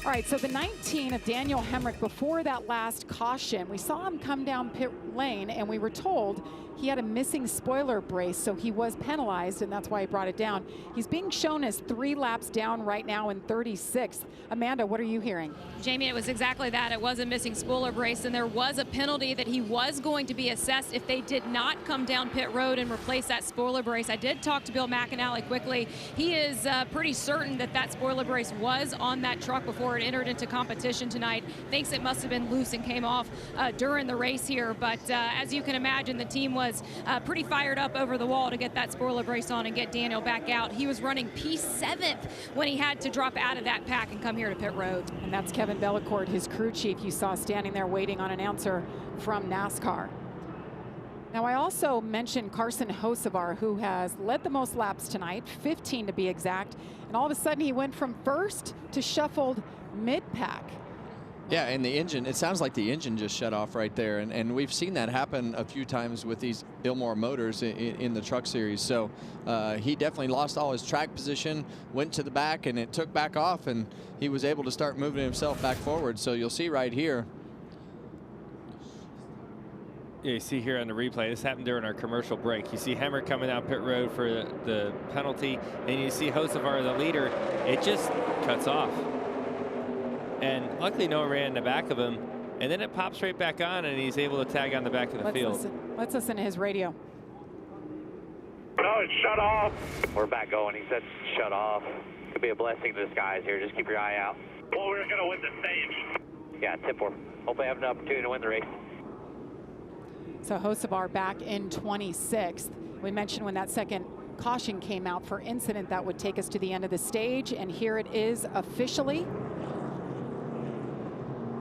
All right, so the 19 of Daniel Hemrick, before that last caution, we saw him come down pit lane and we were told he had a missing spoiler brace, so he was penalized, and that's why he brought it down. He's being shown as 3 laps down right now in 36th. Amanda, what are you hearing? Jamie, it was exactly that. It was a missing spoiler brace, and there was a penalty that he was going to be assessed if they did not come down pit road and replace that spoiler brace. I did talk to Bill McAnally quickly. He is pretty certain that that spoiler brace was on that truck before it entered into competition tonight. Thinks it must have been loose and came off during the race here, but as you can imagine, the team was pretty fired up over the wall to get that spoiler brace on and get Daniel back out. He was running P7th when he had to drop out of that pack and come here to pit road. And that's Kevin Bellicourt, his crew chief, you saw standing there waiting on an answer from NASCAR. Now, I also mentioned Carson Hocevar, who has led the most laps tonight, 15 to be exact, and all of a sudden he went from first to shuffled mid-pack. Yeah, and the engine, it sounds like the engine just shut off right there. And we've seen that happen a few times with these Ilmor motors in the truck series. So he definitely lost all his track position, went to the back, and it took back off, and he was able to start moving himself back forward. So you'll see right here. Yeah, you see here on the replay, this happened during our commercial break. You see Hemrick coming down pit road for the penalty, and you see Hocevar, the leader, it just cuts off. And luckily no one ran in the back of him, and then it pops right back on and he's able to tag on the back of the field. Let's listen to his radio. No, it's shut off. We're back going. He said shut off. Could be a blessing in disguise here. Just keep your eye out. Well, we're going to win the stage. Yeah, tip for. Hopefully have an opportunity to win the race. So Hocevar back in 26th. We mentioned when that second caution came out for incident that would take us to the end of the stage, and here it is officially.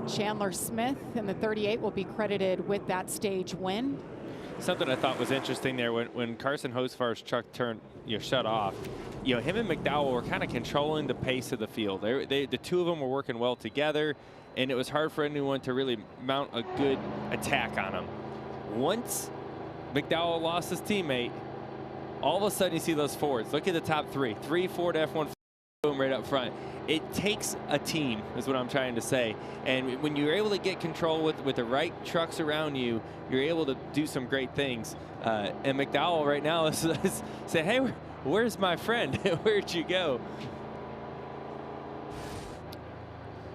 Chandler Smith in the 38 will be credited with that stage win. Something I thought was interesting there when Carson Hocevar's truck turned, shut off. Him and McDowell were kind of controlling the pace of the field. The two of them were working well together, and it was hard for anyone to really mount a good attack on them. Once McDowell lost his teammate, all of a sudden you see those Fords. Look at the top three Ford F-1 boom right up front. It takes a team, is what I'm trying to say. And when you're able to get control with the right trucks around you, you're able to do some great things. And McDowell right now is saying, hey, where's my friend? Where'd you go?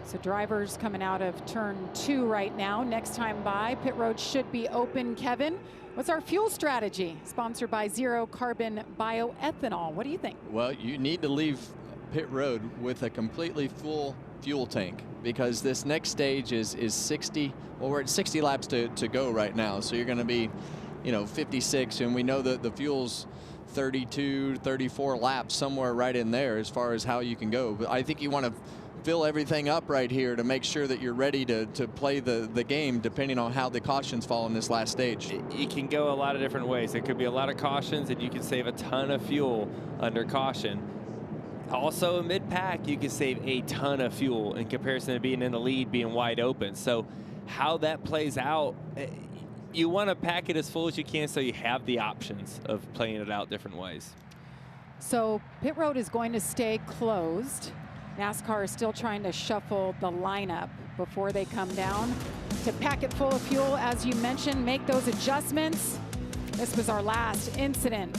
So drivers coming out of turn 2 right now. Next time by, pit road should be open. Kevin, what's our fuel strategy? Sponsored by Zero Carbon Bioethanol. What do you think? Well, you need to leave pit road with a completely full fuel tank, because this next stage is 60. Well, we're at 60 laps to go right now, so you're going to be 56, and we know that the fuel's 32 34 laps, somewhere right in there as far as how you can go. But I think you want to fill everything up right here to make sure that you're ready to play the game, depending on how the cautions fall in this last stage. You can go a lot of different ways. There could be a lot of cautions, and you can save a ton of fuel under caution. Also, mid-pack, you can save a ton of fuel in comparison to being in the lead, being wide open. So how that plays out, you want to pack it as full as you can so you have the options of playing it out different ways. So pit road is going to stay closed. NASCAR is still trying to shuffle the lineup before they come down to pack it full of fuel. As you mentioned, make those adjustments. This was our last incident.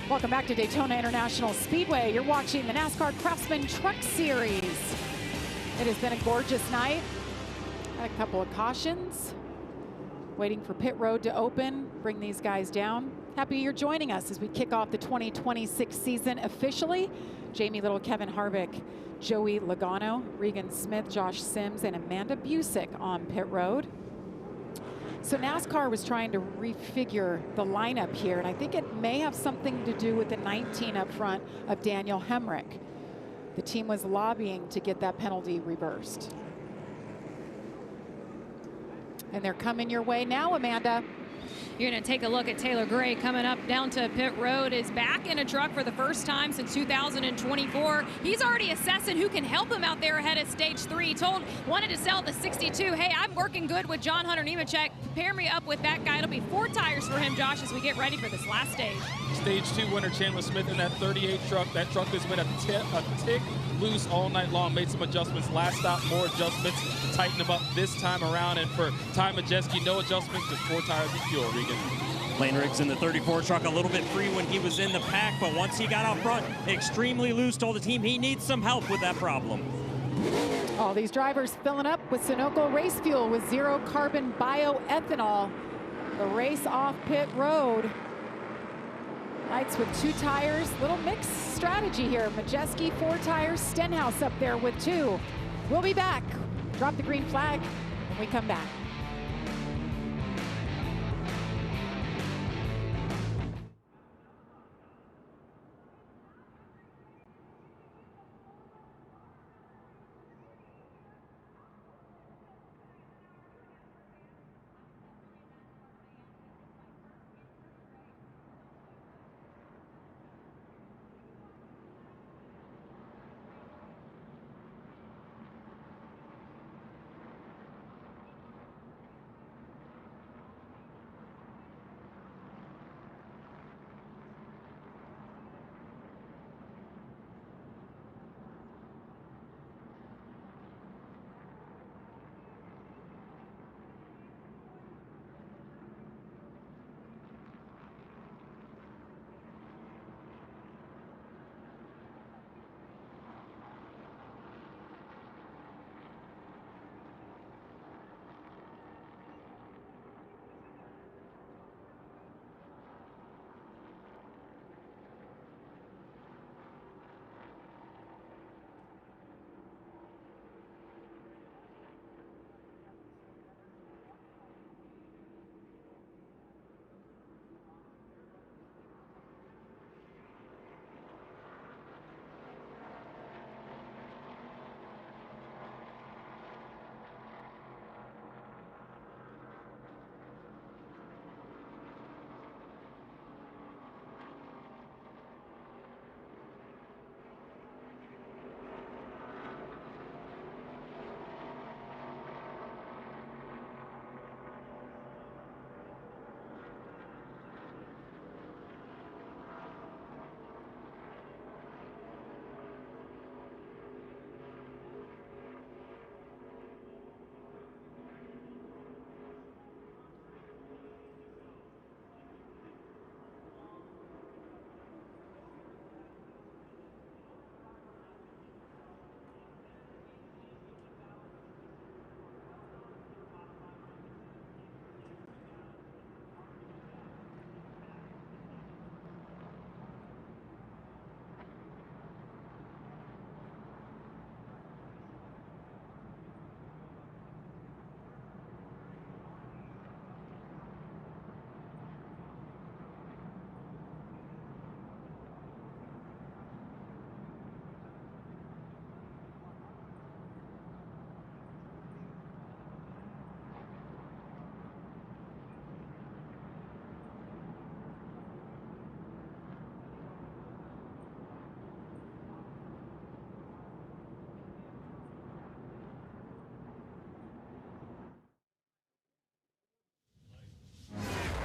Welcome back to Daytona International Speedway. You're watching the NASCAR Craftsman Truck Series. It has been a gorgeous night. Had a couple of cautions. Waiting for pit road to open, bring these guys down. Happy you're joining us as we kick off the 2026 season officially. Jamie Little, Kevin Harvick, Joey Logano, Regan Smith, Josh Sims, and Amanda Busick on pit road. So NASCAR was trying to refigure the lineup here, and I think it may have something to do with the 19 up front of Daniel Hemrick. The team was lobbying to get that penalty reversed. And they're coming your way now, Amanda. You're going to take a look at Taylor Gray coming up down to pit road, is back in a truck for the first time since 2024. He's already assessing who can help him out there ahead of stage 3. Wanted to sell the 62. Hey, I'm working good with John Hunter Nemechek. Pair me up with that guy. It'll be 4 tires for him, Josh, as we get ready for this last stage. Stage 2 winner Chandler Smith in that 38 truck. That truck has been a tick loose all night long. Made some adjustments. Last stop, more adjustments to tighten them up this time around. And for Ty Majeski, no adjustments, just 4 tires of fuel, Regan. Lane Riggs in the 34 truck, a little bit free when he was in the pack, but once he got out front, extremely loose, told the team he needs some help with that problem. All these drivers filling up with Sunoco race fuel with zero carbon bioethanol. The race off pit road. Lights with 2 tires, little mixed strategy here. Majeski 4 tires, Stenhouse up there with 2. We'll be back. Drop the green flag when we come back.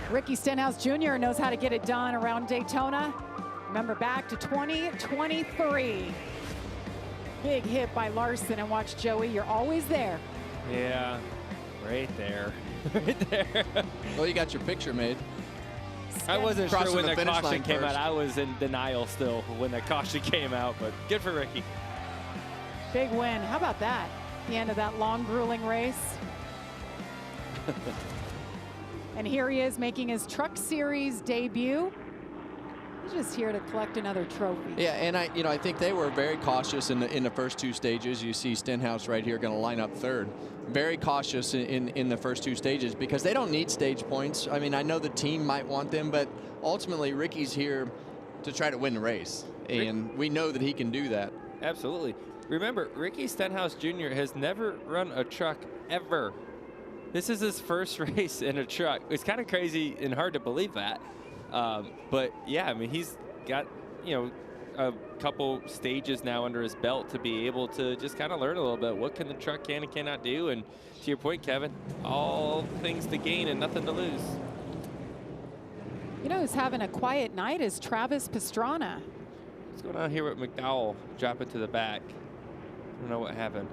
Ricky Stenhouse Jr. knows how to get it done around Daytona. Remember back to 2023. Big hit by Larson, and watch Joey, you're always there. Yeah, right there, right there. Well, you got your picture made. I wasn't Crossing sure when the the finish caution line came first. out. I was in denial still when the caution came out, but good for Ricky. Big win. How about that? The end of that long, grueling race. And here he is making his Truck Series debut. He's just here to collect another trophy. Yeah, and I think they were very cautious in the first two stages. You see Stenhouse right here going to line up third. Very cautious in the first two stages because they don't need stage points. I mean, I know the team might want them, but ultimately Ricky's here to try to win the race, and we know that he can do that. Absolutely. Remember, Ricky Stenhouse Jr. has never run a truck ever. This is his first race in a truck. It's kind of crazy and hard to believe that. But yeah, I mean, he's got, a couple stages now under his belt to be able to just kind of learn a little bit. What can the truck can and cannot do? And to your point, Kevin, all things to gain and nothing to lose. You know who's having a quiet night is Travis Pastrana. What's going on here with McDowell dropping to the back? I don't know what happened.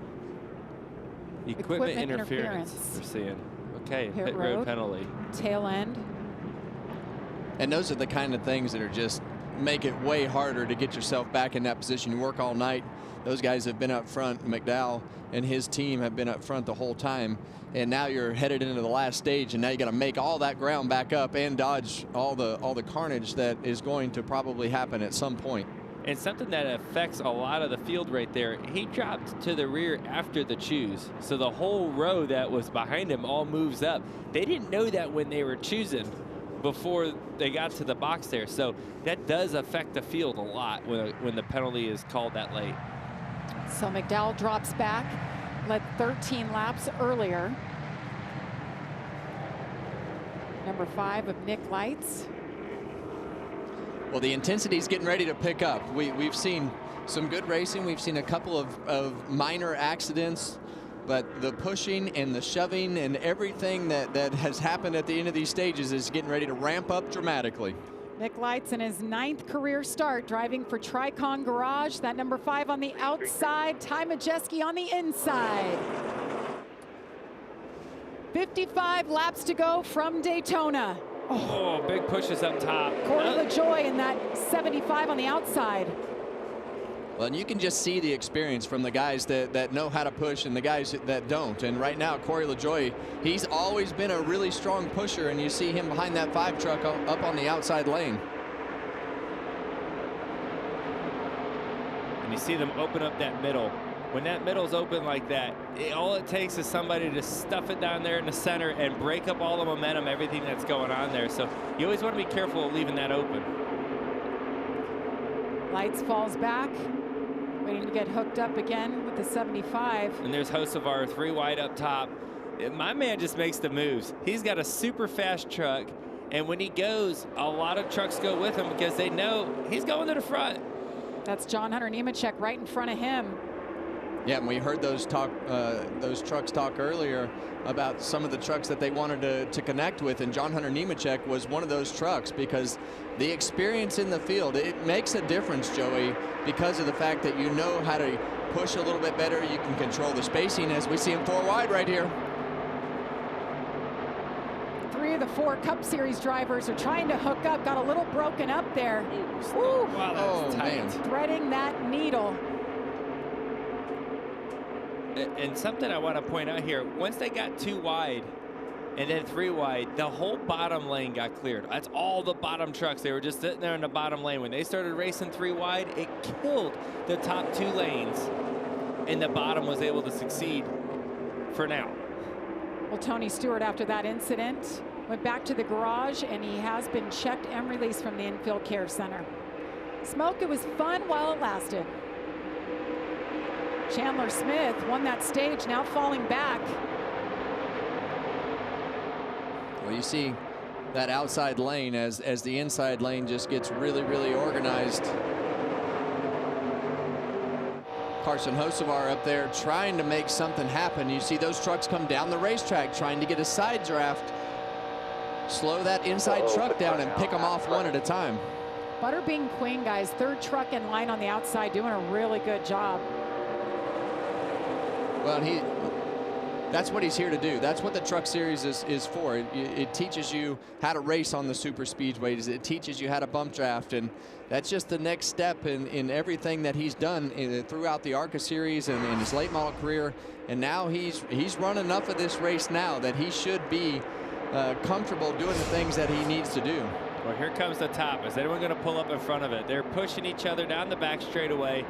Equipment interference we're seeing. Okay, pit road penalty. Tail end. And those are the kind of things that are just make it way harder to get yourself back in that position. You work all night. Those guys have been up front. McDowell and his team have been up front the whole time. And now you're headed into the last stage, and now you got to make all that ground back up and dodge all the carnage that is going to probably happen at some point. And something that affects a lot of the field right there, he dropped to the rear after the choose. So the whole row that was behind him all moves up. They didn't know that when they were choosing before they got to the box there. So that does affect the field a lot when the penalty is called that late. So McDowell drops back, led 13 laps earlier. Number 5 of Nick Lights. Well, the intensity is getting ready to pick up. We've seen some good racing. We've seen a couple of minor accidents, but the pushing and the shoving and everything that has happened at the end of these stages is getting ready to ramp up dramatically. Nick Lights in his 9th career start, driving for Tricon Garage. That number 5 on the outside, Ty Majeski on the inside. 55 laps to go from Daytona. Oh, big pushes up top. Corey LaJoie in that 75 on the outside. Well, and you can just see the experience from the guys that know how to push and the guys that don't. And right now, Corey LaJoie, he's always been a really strong pusher, and you see him behind that 5 truck up on the outside lane. And you see them open up that middle. When that middle's open like that, all it takes is somebody to stuff it down there in the center and break up all the momentum, everything that's going on there. So you always want to be careful of leaving that open. Lights falls back, waiting to get hooked up again with the 75. And there's Hocevar 3 wide up top. My man just makes the moves. He's got a super fast truck, and when he goes, a lot of trucks go with him because they know he's going to the front. That's John Hunter Nemechek right in front of him. Yeah, and we heard those trucks talk earlier about some of the trucks that they wanted to connect with, and John Hunter Nemechek was one of those trucks because the experience in the field, it makes a difference, Joey, because of the fact that you know how to push a little bit better. You can control the spacing as we see him 4 wide right here. 3 of the 4 Cup Series drivers are trying to hook up. Got a little broken up there. Ooh. Wow, that was tight. Man. Threading that needle. And something I want to point out here, once they got 2 wide and then 3 wide, the whole bottom lane got cleared. That's all the bottom trucks. They were just sitting there in the bottom lane. When they started racing 3 wide, it killed the top 2 lanes, and the bottom was able to succeed for now. Well, Tony Stewart, after that incident, went back to the garage, and he has been checked and released from the infield care center. Smoke, it was fun while it lasted. Chandler Smith won that stage, now falling back. Well, you see that outside lane as the inside lane just gets really, really organized. Carson Hocevar up there trying to make something happen. You see those trucks come down the racetrack trying to get a side draft. Slow that inside truck down and pick them off one at a time. Butterbean Queen, guys, 3rd truck in line on the outside, doing a really good job. Well, That's what he's here to do. That's what the Truck Series is for. It teaches you how to race on the super speedways. It teaches you how to bump draft, and that's just the next step in everything that he's done throughout the ARCA Series and in his late model career. And now he's run enough of this race now that he should be comfortable doing the things that he needs to do. Well, here comes the top. Is anyone going to pull up in front of it? They're pushing each other down the back straightaway.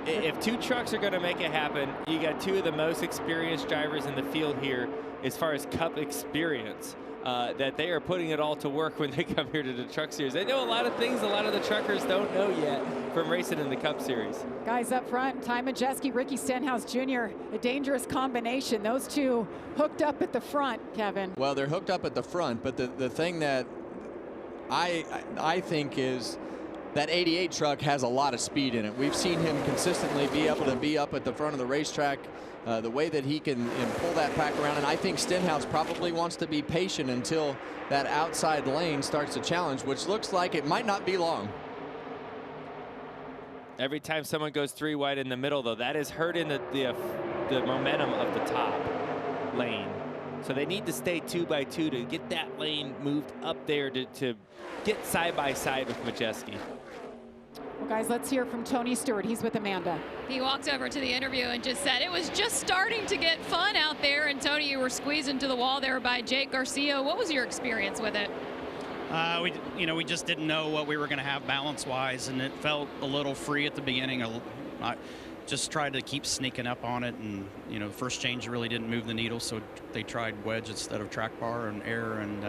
If two trucks are going to make it happen, you got two of the most experienced drivers in the field here as far as Cup experience, that they are putting it all to work when they come here to the Truck Series. They know a lot of things a lot of the truckers don't know yet from racing in the Cup Series. Guys up front, Ty Majeski, Ricky Stenhouse Jr., a dangerous combination. Those two hooked up at the front, Kevin. Well, they're hooked up at the front, but the thing that I think is that 88 truck has a lot of speed in it. We've seen him consistently be able to be up at the front of the racetrack, the way that he can pull that pack around. And I think Stenhouse probably wants to be patient until that outside lane starts to challenge, which looks like it might not be long. Every time someone goes 3 wide in the middle, though, that is hurting the momentum of the top lane. So they need to stay 2 by 2 to get that lane moved up there to get side by side with Majeski. Well, guys, let's hear from Tony Stewart. He's with Amanda. He walked over to the interview and just said it was just starting to get fun out there. And Tony, you were squeezed into the wall there by Jake Garcia. What was your experience with it? We just didn't know what we were going to have balance-wise, and it felt a little free at the beginning. I just tried to keep sneaking up on it, and the first change really didn't move the needle, so they tried wedge instead of track bar and air, and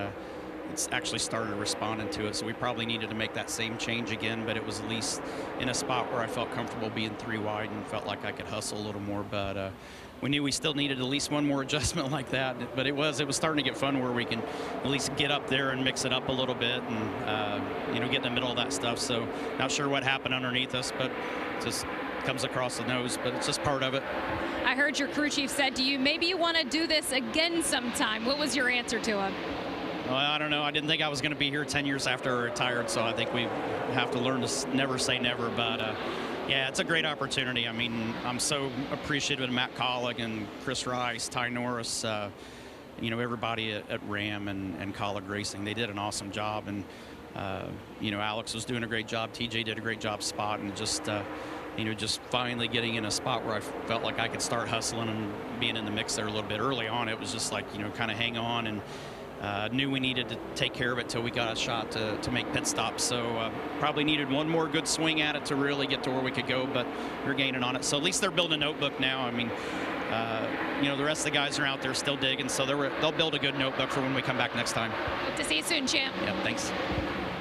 it's actually started responding to it. So we probably needed to make that same change again, but it was at least in a spot where I felt comfortable being 3 wide and felt like I could hustle a little more. But we knew we still needed at least one more adjustment like that. But it was starting to get fun where we can at least get up there and mix it up a little bit and get in the middle of that stuff. So not sure what happened underneath us, but just comes across the nose, but it's just part of it. I heard your crew chief said to you, maybe you want to do this again sometime. What was your answer to him? Well, I don't know. I didn't think I was going to be here 10 years after I retired, so I think we have to learn to never say never. But yeah, it's a great opportunity. I mean, I'm so appreciative of Matt Collick and Chris Rice, Ty Norris, everybody at Ram and Collick Racing. They did an awesome job, and Alex was doing a great job. TJ did a great job spotting. Just finally getting in a spot where I felt like I could start hustling and being in the mix there a little bit. Early on, it was just like, kind of hang on, and knew we needed to take care of it till we got a shot to make pit stops. So probably needed one more good swing at it to really get to where we could go, but we're gaining on it. So at least they're building a notebook now. I mean, the rest of the guys are out there still digging, so they'll build a good notebook for when we come back next time. Hope to see you soon, champ. Yeah, thanks.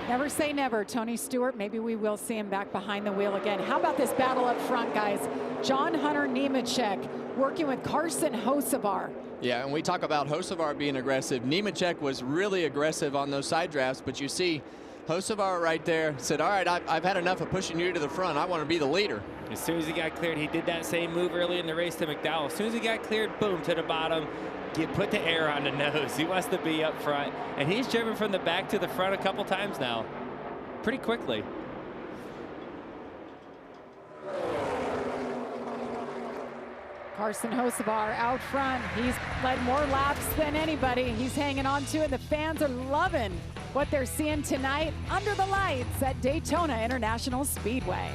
Never say never, Tony Stewart. Maybe we will see him back behind the wheel again. How about this battle up front, guys? John Hunter Nemechek working with Carson Hocevar. Yeah, and we talk about Hocevar being aggressive. Nemechek was really aggressive on those side drafts, but you see Hocevar right there said, all right, I've had enough of pushing you to the front. I want to be the leader. As soon as he got cleared, he did that same move early in the race to McDowell. As soon as he got cleared, boom, to the bottom. Put the air on the nose. He wants to be up front, and he's driven from the back to the front a couple times now, pretty quickly. Carson Hocevar out front. He's led more laps than anybody. He's hanging on to it. The fans are loving what they're seeing tonight under the lights at Daytona International Speedway.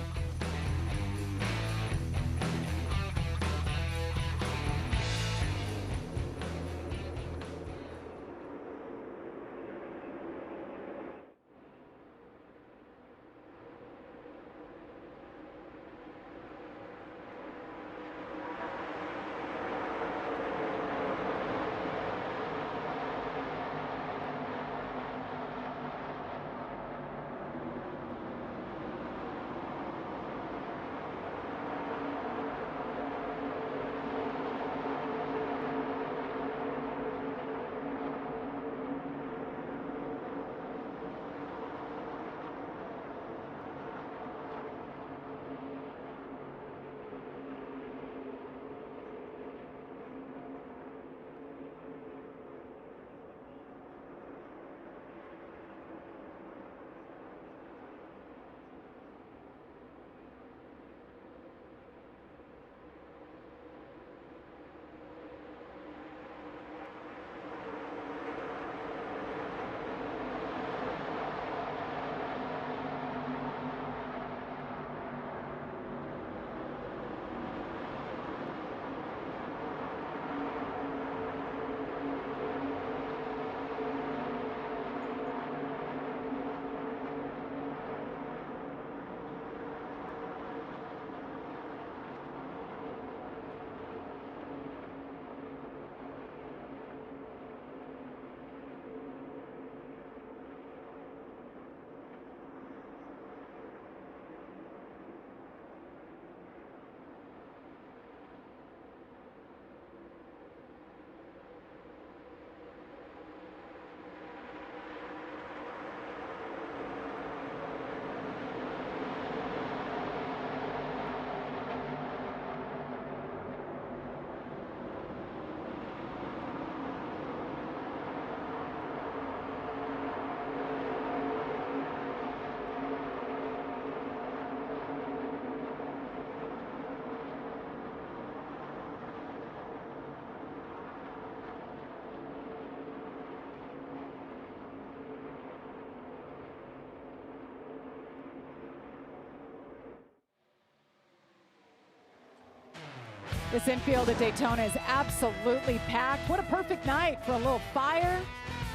This infield at Daytona is absolutely packed. What a perfect night for a little fire.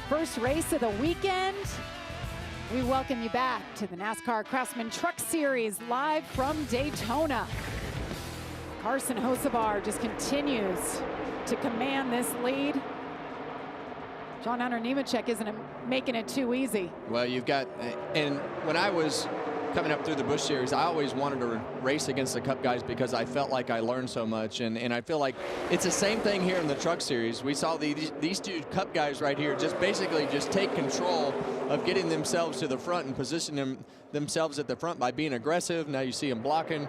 First race of the weekend. We welcome you back to the NASCAR Craftsman Truck Series live from Daytona. Carson Hocevar just continues to command this lead. John Hunter Nemechek isn't making it too easy. Well, you've got, and when I was coming up through the Busch Series, I always wanted to race against the Cup guys because I felt like I learned so much, and I feel like it's the same thing here in the Truck Series. We saw these two Cup guys right here just basically just take control of getting themselves to the front and position themselves at the front by being aggressive. Now you see them blocking,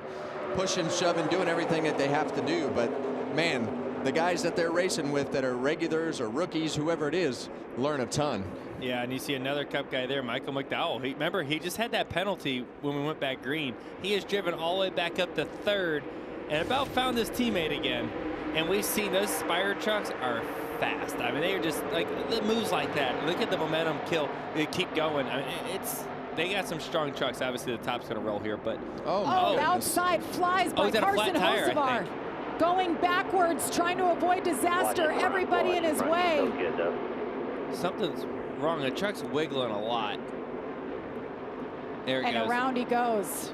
pushing, shoving, doing everything that they have to do. But man, the guys that they're racing with that are regulars or rookies, whoever it is, learn a ton. Yeah, and you see another Cup guy there, Michael McDowell. Remember, he just had that penalty when we went back green. He has driven all the way back up to third and about found his teammate again. And we've seen those Spire trucks are fast. I mean, they are just like the moves like that. Look at the momentum kill. They keep going. I mean, they got some strong trucks. Obviously, the top's going to roll here, but outside flies by Carson Hocevar. Going backwards, trying to avoid disaster. Everybody in his way. Something's wrong. The truck's wiggling a lot. There it goes. And around he goes.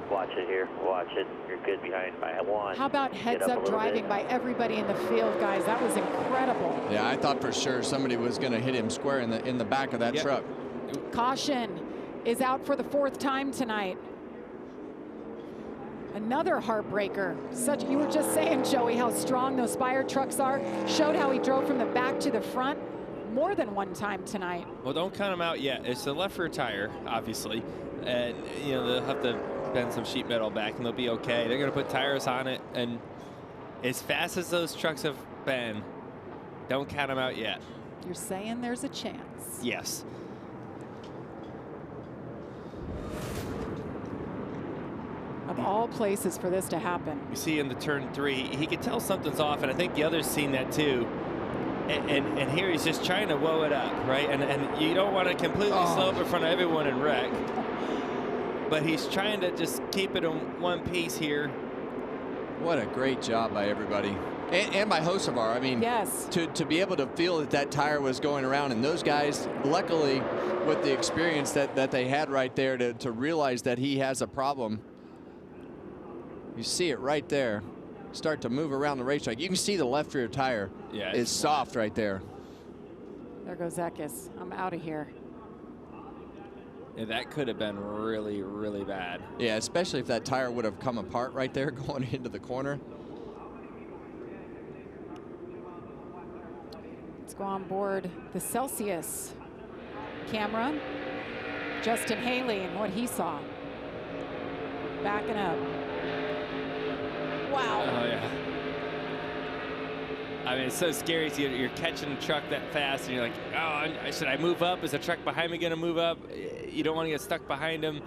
Watch it here. Watch it. You're good behind by one. How about heads-up driving by everybody in the field, guys? That was incredible. Yeah, I thought for sure somebody was going to hit him square in the back of that truck. Caution is out for the 4th time tonight. Another heartbreaker. You were just saying, Joey, how strong those Spire trucks are. Showed how he drove from the back to the front more than one time tonight. Well, don't count him out yet. It's the left rear tire, obviously. And, you know, they'll have to bend some sheet metal back and they'll be okay. They're going to put tires on it. And as fast as those trucks have been, don't count them out yet. You're saying there's a chance. Yes. Of all places for this to happen. You see in the turn 3, he could tell something's off, and I think the others seen that too. And here he's just trying to woe it up, right? And you don't want to completely slow up in front of everyone and wreck. But he's trying to just keep it in one piece here. What a great job by everybody. And by Hocevar. I mean, yes. To be able to feel that tire was going around, and those guys, luckily, with the experience that they had right there to realize that he has a problem. You see it right there. Start to move around the racetrack. You can see the left rear tire is soft right there. There goes Eckes. I'm out of here. Yeah, that could have been really, really bad. Yeah, especially if that tire would have come apart right there going into the corner. Let's go on board the Celsius camera. Justin Haley and what he saw. Backing up. Wow. Oh, yeah. I mean, it's so scary. So you're catching a truck that fast, and you're like, oh, should I move up? Is the truck behind me going to move up? You don't want to get stuck behind him.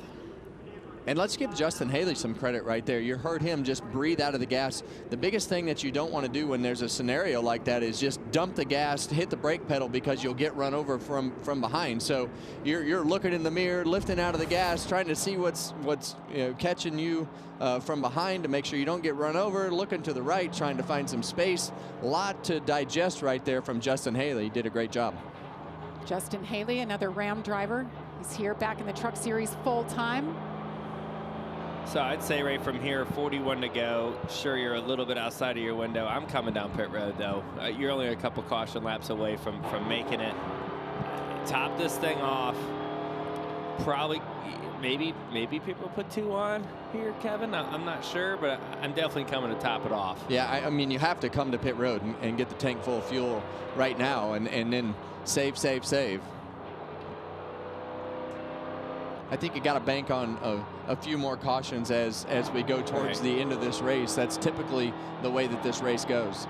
And let's give Justin Haley some credit right there. You heard him just breathe out of the gas. The biggest thing that you don't want to do when there's a scenario like that is just dump the gas, hit the brake pedal, because you'll get run over from behind. So you're looking in the mirror, lifting out of the gas, trying to see what's catching you from behind to make sure you don't get run over, looking to the right, trying to find some space. A lot to digest right there from Justin Haley. He did a great job. Justin Haley, another Ram driver. He's here back in the Truck Series full time. So I'd say right from here, 41 to go. Sure, you're a little bit outside of your window. I'm coming down pit road, though. You're only a couple caution laps away from making it. Top this thing off. Probably, maybe people put 2 on here, Kevin. I'm not sure, but I'm definitely coming to top it off. Yeah, I mean, you have to come to pit road and get the tank full of fuel right now, and then save. I think you got to bank on a few more cautions as we go towards the end of this race. That's typically the way that this race goes.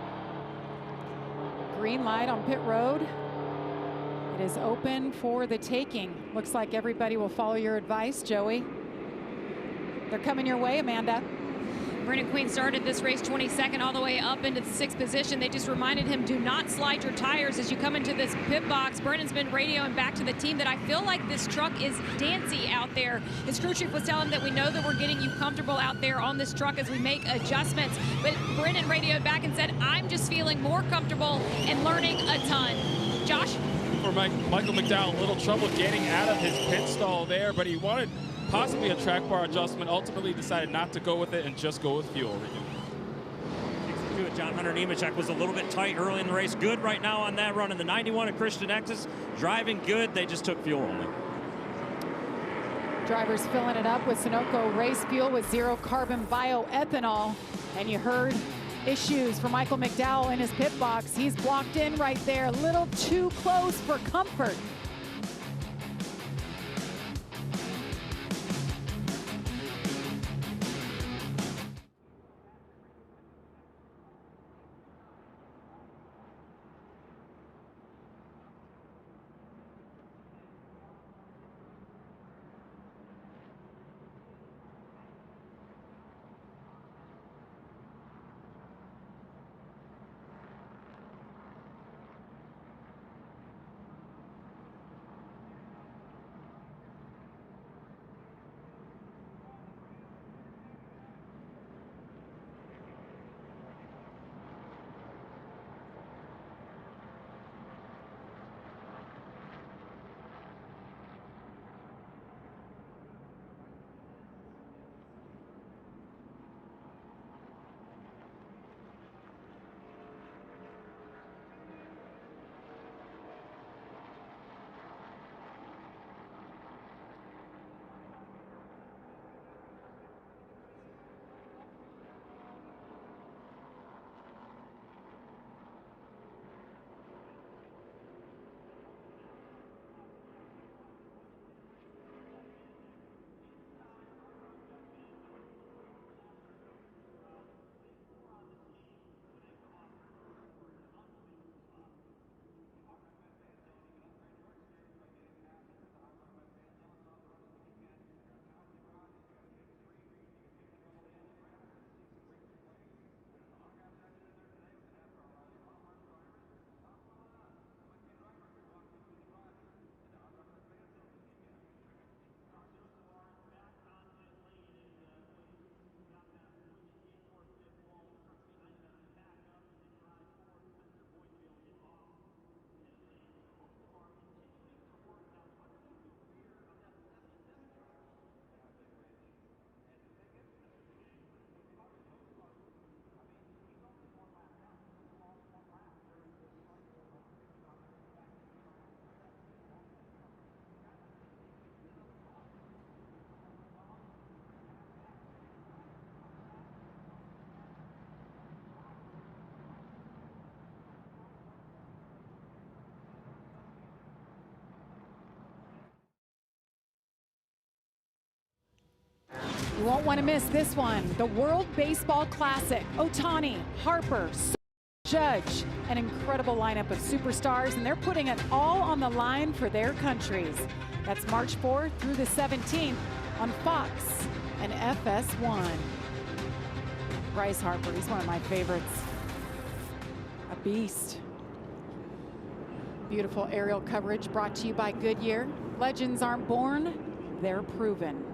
Green light on pit road. It is open for the taking. Looks like everybody will follow your advice, Joey. They're coming your way, Amanda. Brennan Queen started this race 22nd all the way up into the 6th position. They just reminded him, do not slide your tires as you come into this pit box. Brennan's been radioing back to the team that I feel like this truck is dancy out there. His crew chief was telling him that we know that we're getting you comfortable out there on this truck as we make adjustments. But Brennan radioed back and said, I'm just feeling more comfortable and learning a ton. Josh? For Michael McDowell, a little trouble getting out of his pit stall there, but he wanted possibly a track bar adjustment, ultimately decided not to go with it and just go with fuel. John Hunter Nemechek was a little bit tight early in the race. Good right now on that run in the 91 of Christian Exis. Driving good. They just took fuel only. Drivers filling it up with Sunoco race fuel with zero carbon bioethanol. And you heard issues for Michael McDowell in his pit box. He's blocked in right there, a little too close for comfort. You won't want to miss this one, the World Baseball Classic. Ohtani, Harper, Judge, an incredible lineup of superstars, and they're putting it all on the line for their countries. That's March 4th through the 17th on Fox and FS1. Bryce Harper, he's one of my favorites. A beast. Beautiful aerial coverage brought to you by Goodyear. Legends aren't born, they're proven.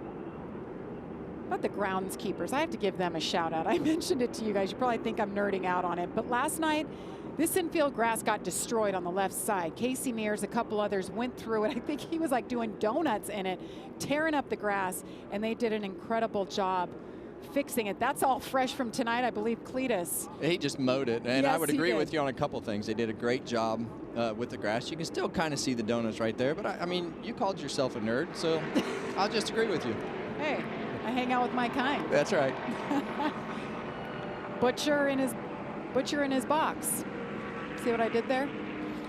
But the groundskeepers, I have to give them a shout out. I mentioned it to you guys. You probably think I'm nerding out on it. But last night, this infield grass got destroyed on the left side. Casey Mears, a couple others went through it. I think he was like doing donuts in it, tearing up the grass, and they did an incredible job fixing it. That's all fresh from tonight, I believe, Cletus. He just mowed it, and yes, I would agree with you on a couple things. They did a great job with the grass. You can still kind of see the donuts right there, but I mean, you called yourself a nerd, so I'll just agree with you. Hey, I hang out with my kind. That's right. Butcher in his box. See what I did there?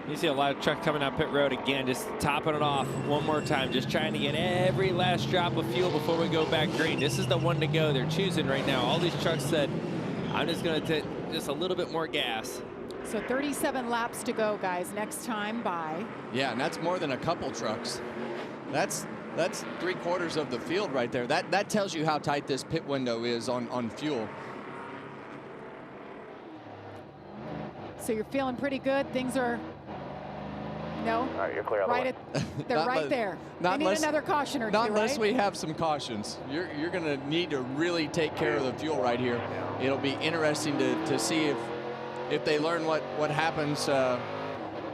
You see a lot of trucks coming out pit road again, just topping it off one more time, just trying to get every last drop of fuel before we go back green. This is the one to go. They're choosing right now. All these trucks said, I'm just going to take just a little bit more gas. So 37 laps to go, guys. Next time by. Yeah, and that's more than a couple trucks. That's 3/4 of the field right there. That tells you how tight this pit window is on fuel. So you're feeling pretty good. Things are, no? All right, you're clear on Right the way. they're right there. They need another caution or two, Not unless right? we have some cautions. You're going to need to really take care of the fuel right here. It'll be interesting to see if they learn what happens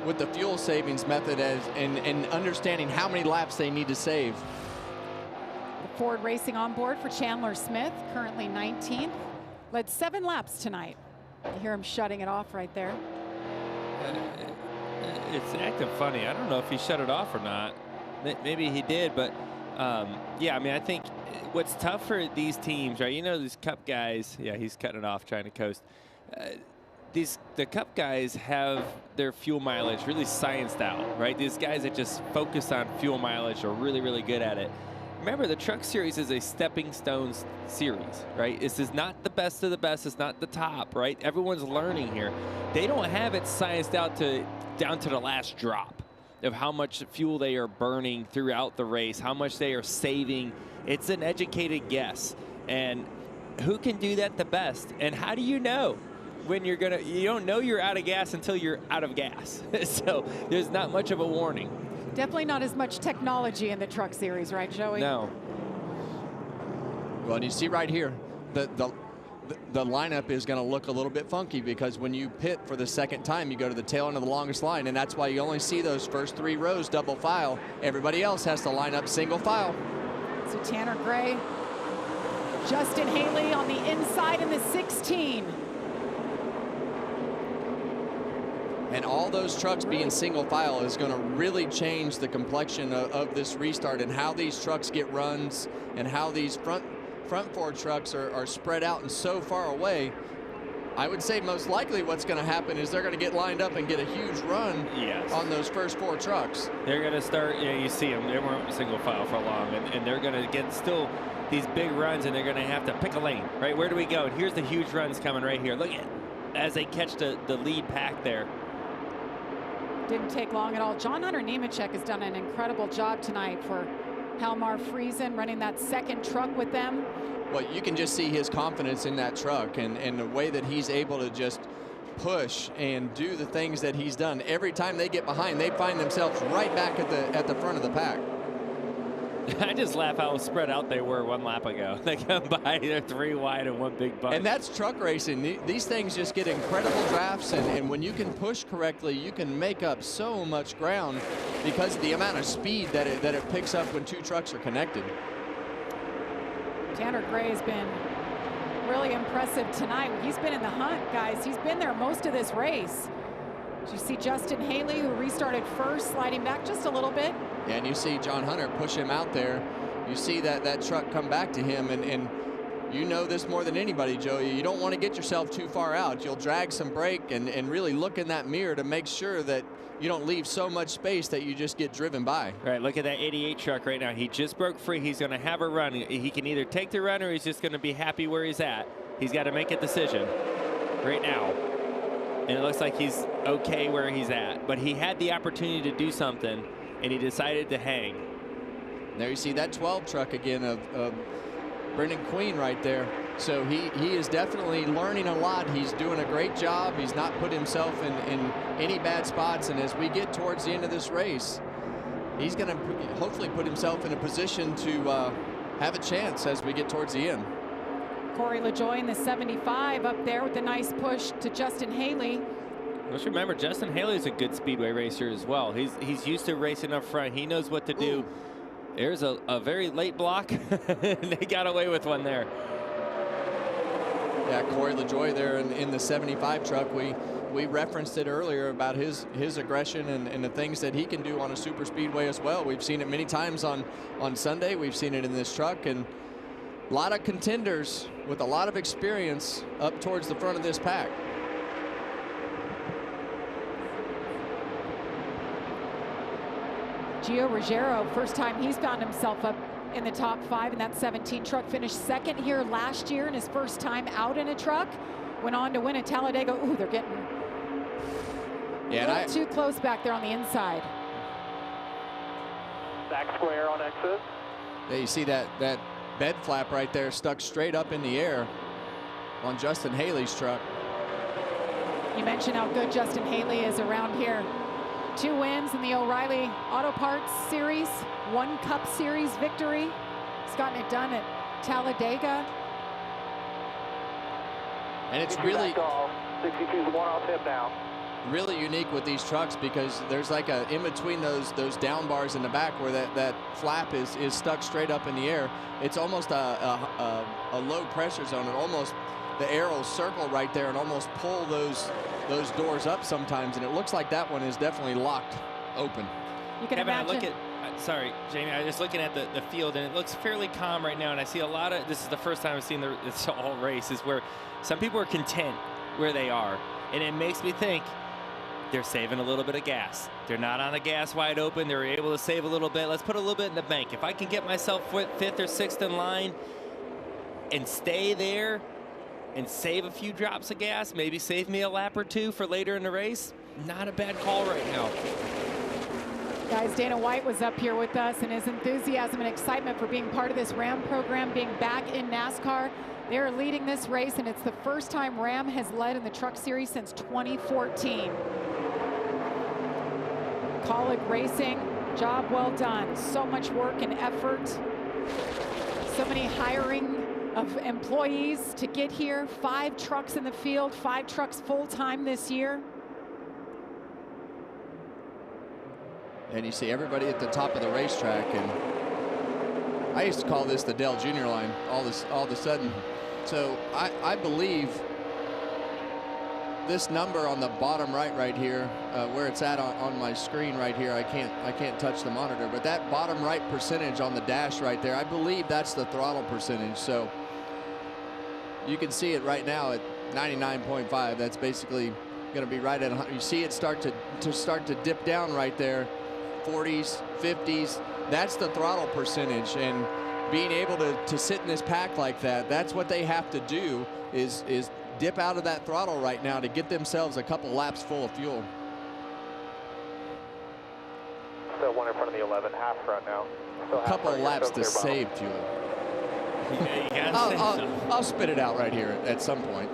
with the fuel savings method and understanding how many laps they need to save. Ford Racing on board for Chandler Smith, currently 19th. Led 7 laps tonight. You hear him shutting it off right there. It's acting funny. I don't know if he shut it off or not. Maybe he did, but yeah, I mean, I think what's tough for these teams, right? You know, these Cup guys, yeah, he's cutting it off, trying to coast. The Cup guys have their fuel mileage really scienced out, right? These guys that just focus on fuel mileage are really, really good at it. Remember, the Truck Series is a stepping stone series, right? This is not the best of the best. It's not the top, right? Everyone's learning here. They don't have it scienced out down to the last drop of how much fuel they are burning throughout the race, how much they are saving. It's an educated guess. And who can do that the best? And how do you know when you don't know you're out of gas until you're out of gas. So there's not much of a warning. Definitely not as much technology in the Truck Series, right, Joey? No. Well, and you see right here, the lineup is going to look a little bit funky because when you pit for the second time, you go to the tail end of the longest line, and that's why you only see those first 3 rows double file. Everybody else has to line up single file. So Tanner Gray, Justin Haley on the inside in the 16. And all those trucks being single file is going to really change the complexion of this restart and how these trucks get runs and how these front 4 trucks are spread out and so far away. I would say most likely what's going to happen is they're going to get lined up and get a huge run on those first 4 trucks. They're going to start, you see them, they weren't single file for long, and they're going to get still these big runs, and they're going to have to pick a lane, right? Where do we go? And here's the huge runs coming right here. Look at as they catch the lead pack there. Didn't take long at all. John Hunter Nemechek has done an incredible job tonight for Halmar Friesen, running that second truck with them. Well, you can just see his confidence in that truck and the way that he's able to just push and do the things that he's done. Every time they get behind, they find themselves right back at the front of the pack. I just laugh how spread out they were 1 lap ago. They come by, they're 3 wide and 1 big bunch. And that's truck racing. These things just get incredible drafts, and when you can push correctly, you can make up so much ground because of the amount of speed that it picks up when 2 trucks are connected. Tanner Gray has been really impressive tonight. He's been in the hunt, guys. He's been there most of this race. You see Justin Haley, who restarted first, sliding back just a little bit. Yeah, and you see John Hunter push him out there. You see that truck come back to him, and you know this more than anybody, Joey. You don't want to get yourself too far out. You'll drag some brake and really look in that mirror to make sure that you don't leave so much space that you just get driven by. Right, look at that 88 truck right now. He just broke free. He's going to have a run. He can either take the run or he's just going to be happy where he's at. He's got to make a decision right now. And it looks like he's okay where he's at. But he had the opportunity to do something, and he decided to hang. There you see that 12 truck again of Brendan Queen right there. So he is definitely learning a lot. He's doing a great job. He's not put himself in any bad spots. And as we get towards the end of this race, he's going to hopefully put himself in a position to have a chance as we get towards the end. Corey LaJoie in the 75 up there with a nice push to Justin Haley. Let's remember, Justin Haley is a good speedway racer as well. He's used to racing up front. He knows what to do. Ooh. There's a very late block. They got away with one there. Yeah, Corey LaJoie there in the 75 truck. We referenced it earlier about his aggression and the things that he can do on a super speedway as well. We've seen it many times on Sunday. We've seen it in this truck, and a lot of contenders with a lot of experience up towards the front of this pack. Gio Ruggiero, first time he's found himself up in the top 5 in that 17 truck. Finished second here last year in his first time out in a truck. Went on to win at Talladega. Ooh, they're getting a little too close back there on the inside. Back square on exit. Yeah, you see that bed flap right there stuck straight up in the air on Justin Haley's truck. You mentioned how good Justin Haley is around here. 2 wins in the O'Reilly Auto Parts Series, 1 Cup Series victory. He's gotten it done at Talladega. And it's really 62's 1 off hip now. really unique with these trucks because there's like a in between those down bars in the back where that flap is stuck straight up in the air. It's almost a low pressure zone, and almost the arrows circle right there and almost pull those doors up sometimes, and it looks like that one is definitely locked open. You can Kevin, imagine. I look at, sorry, Jamie, I was just looking at the field, and it looks fairly calm right now, and I see a lot of, this is the first time I've seen this all race, is where some people are content where they are, and it makes me think they're saving a little bit of gas. They're not on the gas wide open. They're able to save a little bit. Let's put a little bit in the bank. If I can get myself 5th or 6th in line and stay there and save a few drops of gas, maybe save me a lap or 2 for later in the race, not a bad call right now. Guys, Dana White was up here with us, and his enthusiasm and excitement for being part of this Ram program, being back in NASCAR. They're leading this race, and it's the first time Ram has led in the Truck Series since 2014. Colleague Racing, job well done. So much work and effort. So many hiring of employees to get here. 5 trucks in the field, 5 trucks full-time this year. And you see everybody at the top of the racetrack, and I used to call this the Dale Jr. line all of a sudden. So I believe this number on the bottom right here, where it's at on my screen right here, I can't touch the monitor, but that bottom right percentage on the dash right there, I believe that's the throttle percentage. So you can see it right now at 99.5. That's basically going to be right at 100. You see it start to dip down right there. 40s, 50s, that's the throttle percentage, and being able to sit in this pack like that, that's what they have to do, is dip out of that throttle right now to get themselves a couple laps full of fuel. Still 1 in front of the 11, half front now. A couple of laps to save fuel. I'll spit it out right here at some point.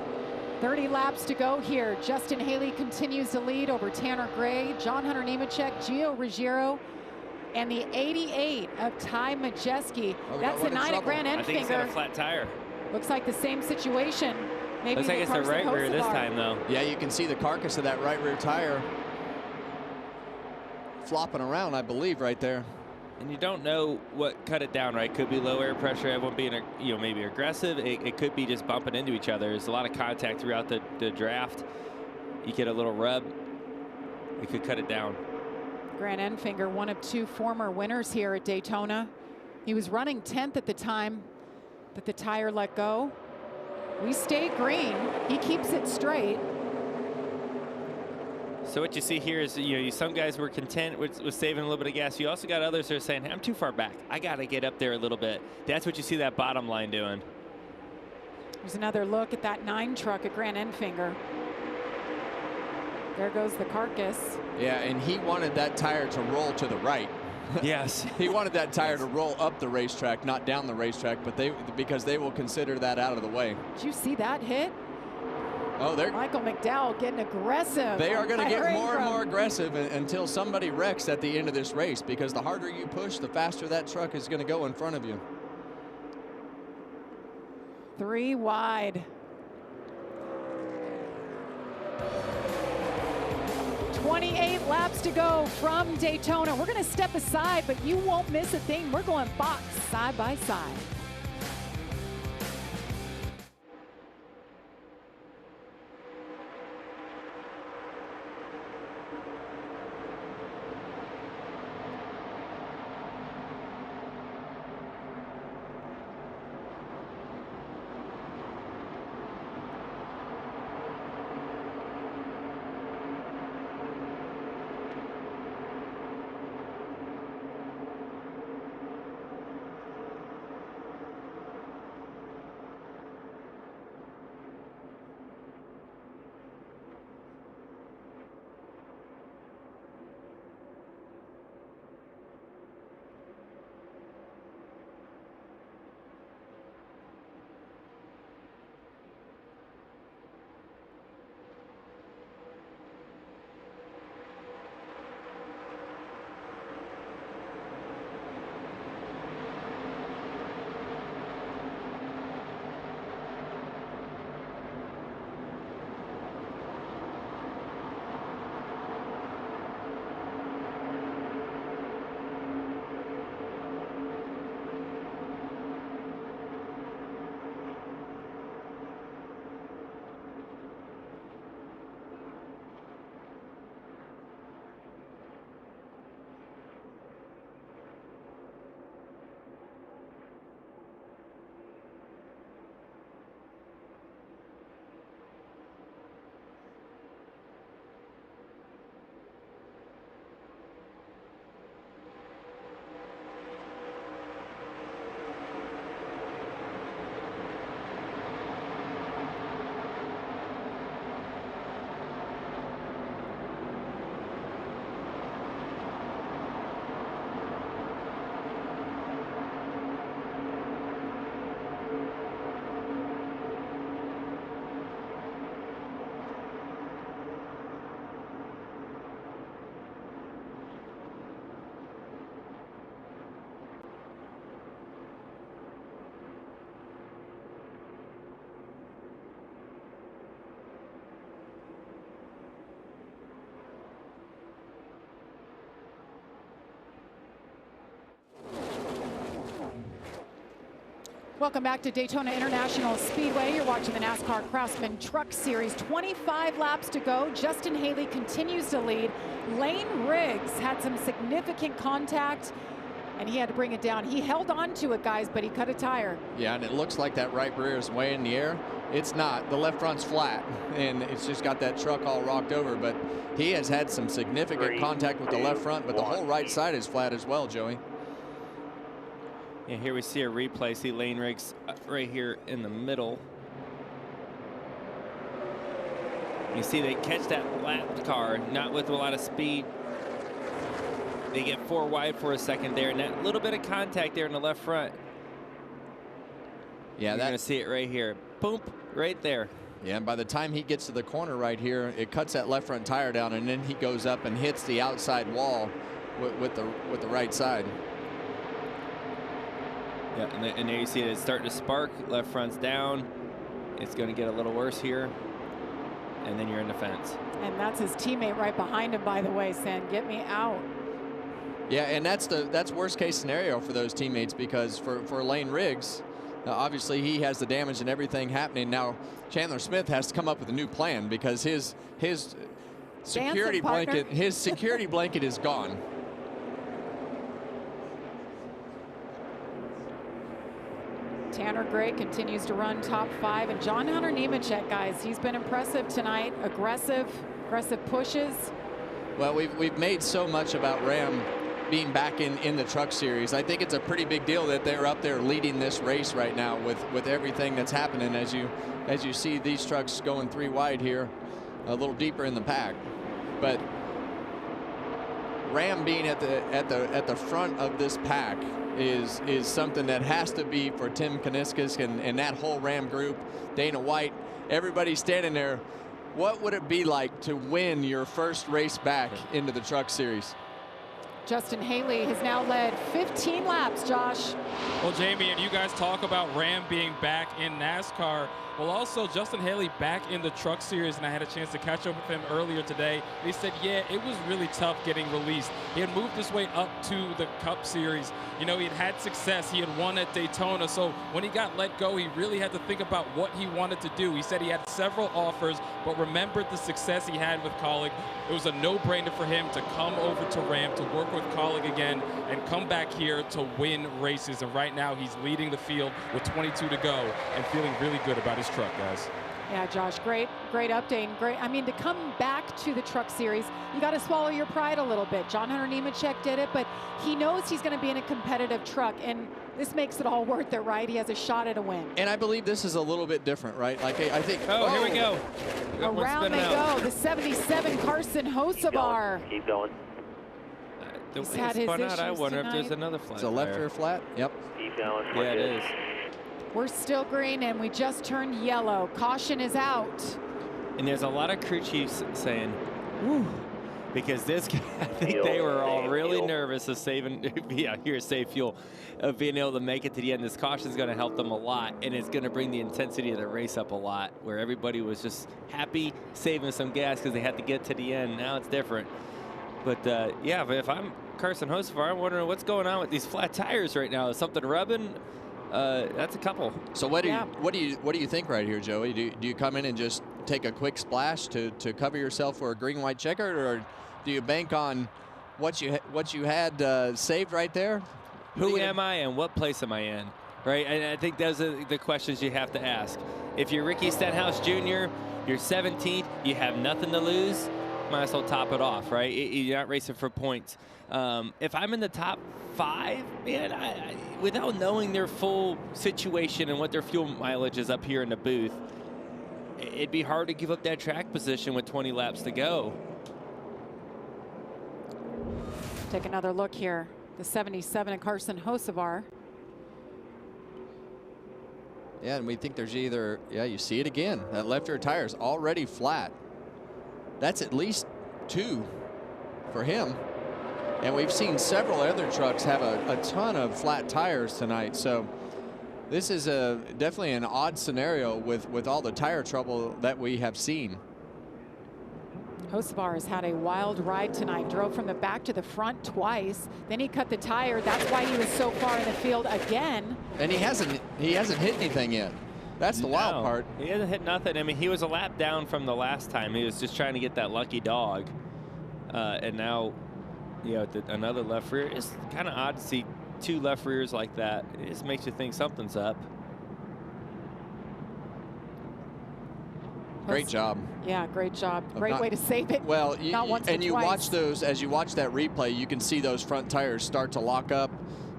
30 laps to go here. Justin Haley continues to lead over Tanner Gray, John Hunter Nemechek, Gio Ruggiero, and the 88 of Ty Majeski. That's the 9 at Grand Enfinger. I think he's got a flat tire. Looks like the same situation. Maybe looks like it's the right rear this time, though. Yeah, you can see the carcass of that right rear tire flopping around, I believe, right there. And you don't know what cut it down, right? Could be low air pressure, everyone being, maybe aggressive. It could be just bumping into each other. There's a lot of contact throughout the draft. You get a little rub, it could cut it down. Grant Enfinger, one of 2 former winners here at Daytona. He was running 10th at the time that the tire let go. We stay green. He keeps it straight. So what you see here is, some guys were content with saving a little bit of gas. You also got others that are saying, hey, I'm too far back. I got to get up there a little bit. That's what you see that bottom line doing. There's another look at that 9 truck at Grant Enfinger. There goes the carcass. Yeah, and he wanted that tire to roll to the right. Yes. He wanted that tire to roll up the racetrack, not down the racetrack, but because they will consider that out of the way. Did you see that hit? Oh, they're Michael McDowell getting aggressive. They are going to get more and more Ingram. aggressive until somebody wrecks at the end of this race, because the harder you push, the faster that truck is going to go in front of you. 3 wide. 28 laps to go from Daytona. We're going to step aside, but you won't miss a thing. We're going box side by side. Welcome back to Daytona International Speedway. You're watching the NASCAR Craftsman Truck Series. 25 laps to go. Justin Haley continues to lead. Lane Riggs had some significant contact, and he had to bring it down. He held on to it, guys, but he cut a tire. Yeah, and it looks like that right rear is way in the air. It's not. The left front's flat, and it's just got that truck all rocked over. But he has had some significant contact with the left front, but the whole right side is flat as well, Joey. Yeah, here we see a replay. See Lane Riggs right here in the middle. You see they catch that lap car, not with a lot of speed. They get 4 wide for a second there, and that little bit of contact there in the left front. Yeah, you're gonna see it right here. Boom, right there. Yeah, and by the time he gets to the corner right here, it cuts that left front tire down, and then he goes up and hits the outside wall with the right side. Yeah, and there you see it, it's starting to spark. Left front's down. It's going to get a little worse here. And then you're in the fence. And that's his teammate right behind him, by the way, saying, "Get me out." Yeah, and that's worst case scenario for those teammates, because for Lane Riggs, obviously he has the damage and everything happening. Now Chandler Smith has to come up with a new plan, because his security blanket is gone. Tanner Gray continues to run top 5, and John Hunter Nemechek, guys, he's been impressive tonight. Aggressive pushes. Well, we've made so much about Ram being back in the Truck Series. I think it's a pretty big deal that they're up there leading this race right now with everything that's happening, as you see these trucks going 3 wide here, a little deeper in the pack. But Ram being at the front of this pack is something that has to be for Tim Kaniskis and that whole Ram group. Dana White, everybody standing there. What would it be like to win your first race back into the Truck Series? Justin Haley has now led 15 laps, Josh. Well, Jamie, and you guys talk about Ram being back in NASCAR. Well, also Justin Haley back in the Truck Series, and I had a chance to catch up with him earlier today. He said, yeah, it was really tough getting released. He had moved his way up to the Cup Series. You know, he had success. He had won at Daytona. So when he got let go, he really had to think about what he wanted to do. He said he had several offers, but remembered the success he had with Kaulig. It was a no-brainer for him to come over to Ram, to work with Kaulig again, and come back here to win races. And right now, he's leading the field with 22 to go and feeling really good about his truck, guys. Yeah, Josh, great update. Great. I mean, to come back to the Truck Series, you got to swallow your pride a little bit. John Hunter Nemechek did it, but he knows he's going to be in a competitive truck, and this makes it all worth it, right? He has a shot at a win. And I believe this is a little bit different, right? Like, I think. Oh, here we go. Around they go. The 77 Carson Hocevar. Keep going. He's had his spun out. issues I wonder tonight. if there's another flat. It's a left rear flat. Yep. Keep going. Yeah, it is. We're still green, and we just turned yellow. Caution is out. And there's a lot of crew chiefs saying, "Woo," because this guy, I think they were all really nervous of save fuel, of being able to make it to the end. This caution is going to help them a lot, and it's going to bring the intensity of the race up a lot, where everybody was just happy saving some gas because they had to get to the end. Now it's different. But yeah, but if I'm Carson Hocevar, I'm wondering what's going on with these flat tires right now. Is something rubbing? That's a couple. So what do you think right here, Joey? Do you come in and just take a quick splash to cover yourself for a green-white checkered, or do you bank on what you had saved right there? Who am I and what place am I in? Right, and I think those are the questions you have to ask. If you're Ricky Stenhouse Jr., you're 17th, you have nothing to lose, might as well top it off, right? You're not racing for points. If I'm in the top 5, man, I, without knowing their full situation and what their fuel mileage is up here in the booth, it'd be hard to give up that track position with 20 laps to go. Take another look here. The 77 and Carson Hocevar. Yeah, and we think there's either, yeah, you see it again. That left rear tire is already flat. That's at least 2 for him. And we've seen several other trucks have a ton of flat tires tonight. So this is definitely an odd scenario with all the tire trouble that we have seen. Hocevar has had a wild ride tonight. Drove from the back to the front twice. Then he cut the tire. That's why he was so far in the field again. And he hasn't hit anything yet. That's the wild part. He hasn't hit nothing. I mean, he was a lap down from the last time. He was just trying to get that lucky dog. And now, you know, another left rear. It's kind of odd to see 2 left rears like that. It just makes you think something's up. Great job. Yeah, great job. Great way to save it. Well, not once and but you twice. watch those, as you watch that replay, you can see those front tires start to lock up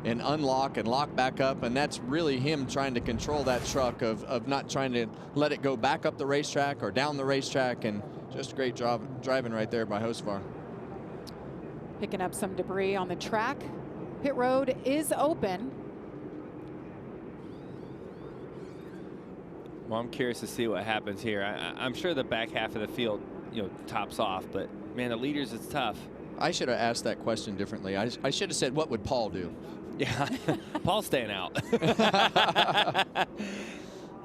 and unlock and lock back up, and that's really him trying to control that truck of not trying to let it go back up the racetrack or down the racetrack, and just a great job driving right there by Hocevar. Picking up some debris on the track. Pit road is open. Well, I'm curious to see what happens here. I'm sure the back half of the field, you know, tops off, but man, the leaders, it's tough. I should have asked that question differently. I should have said, what would Paul do? Yeah, Paul's staying out. Of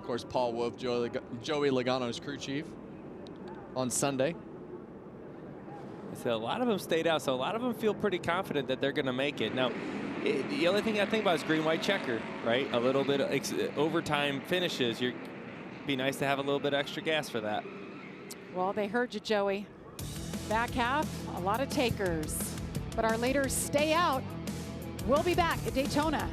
course, Paul Wolf, Joey Logano's crew chief on Sunday. So a lot of them stayed out, so a lot of them feel pretty confident that they're going to make it. Now, the only thing I think about is green-white checker, right? A little bit of overtime finishes. Be nice to have a little bit extra gas for that. Well, they heard you, Joey. Back half, a lot of takers. But our leaders stay out. We'll be back at Daytona.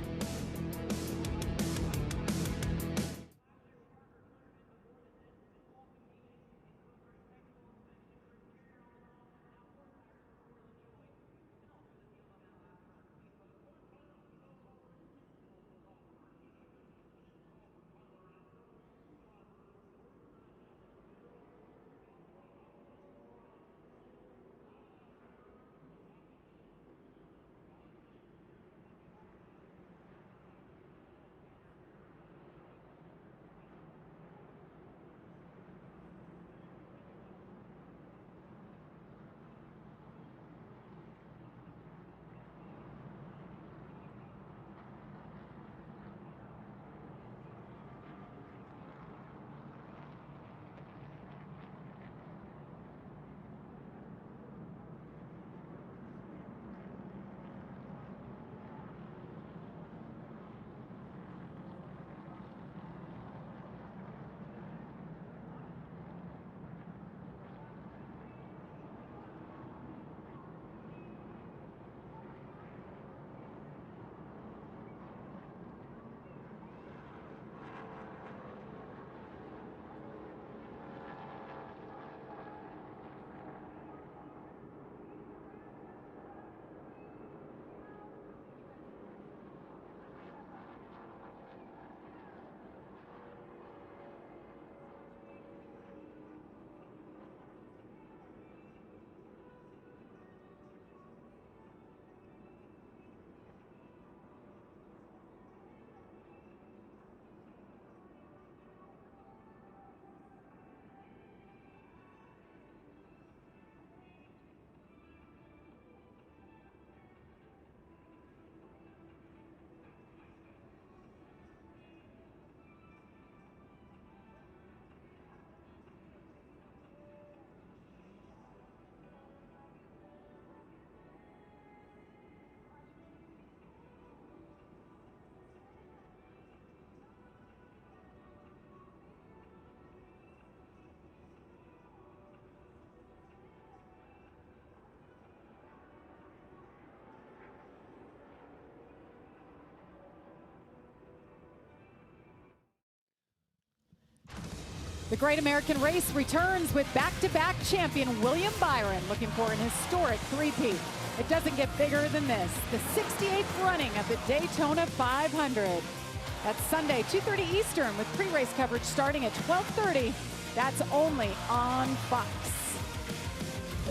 The Great American Race returns with back-to-back champion William Byron looking for an historic three-peat. It doesn't get bigger than this. The 68th running of the Daytona 500. That's Sunday, 2:30 Eastern, with pre-race coverage starting at 12:30. That's only on Fox.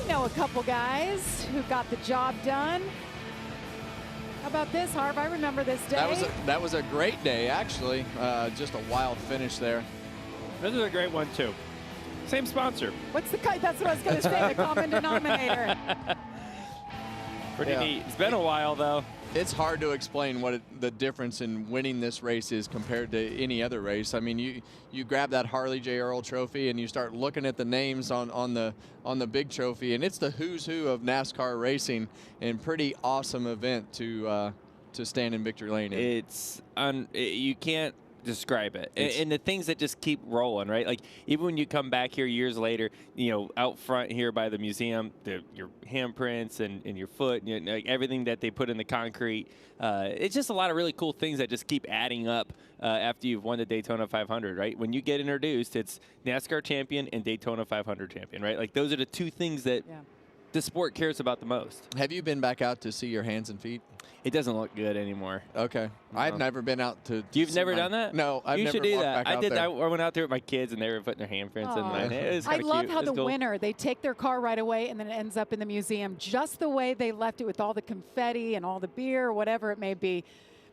We know a couple guys who got the job done. How about this, Harv? I remember this day. That was a great day, actually. Just a wild finish there. This is a great one, too. Same sponsor. That's what I was going to say, the common denominator. Pretty neat. It's been a while, though. It's hard to explain what the difference in winning this race is compared to any other race. I mean, you grab that Harley J. Earl trophy and you start looking at the names on the big trophy, and it's the who's who of NASCAR racing, and pretty awesome event to stand in victory lane in. It's you can't describe it, and the things that just keep rolling, right? Like even when you come back here years later, you know, out front here by the museum, your handprints and your foot, you know, like everything that they put in the concrete, it's just a lot of really cool things that just keep adding up after you've won the Daytona 500, right? When you get introduced, it's NASCAR champion and Daytona 500 champion, right? Like those are the two things that the sport cares about the most. Have you been back out to see your hands and feet? It doesn't look good anymore. Okay. I've never been out to. You've never done that? No, I've you never should do walked that. back I out did there. that. I went out there with my kids, and they were putting their handprints in mine. It was I kind of love cute. how It was the cool. winner, they take their car right away and then it ends up in the museum just the way they left it, with all the confetti and all the beer or whatever it may be.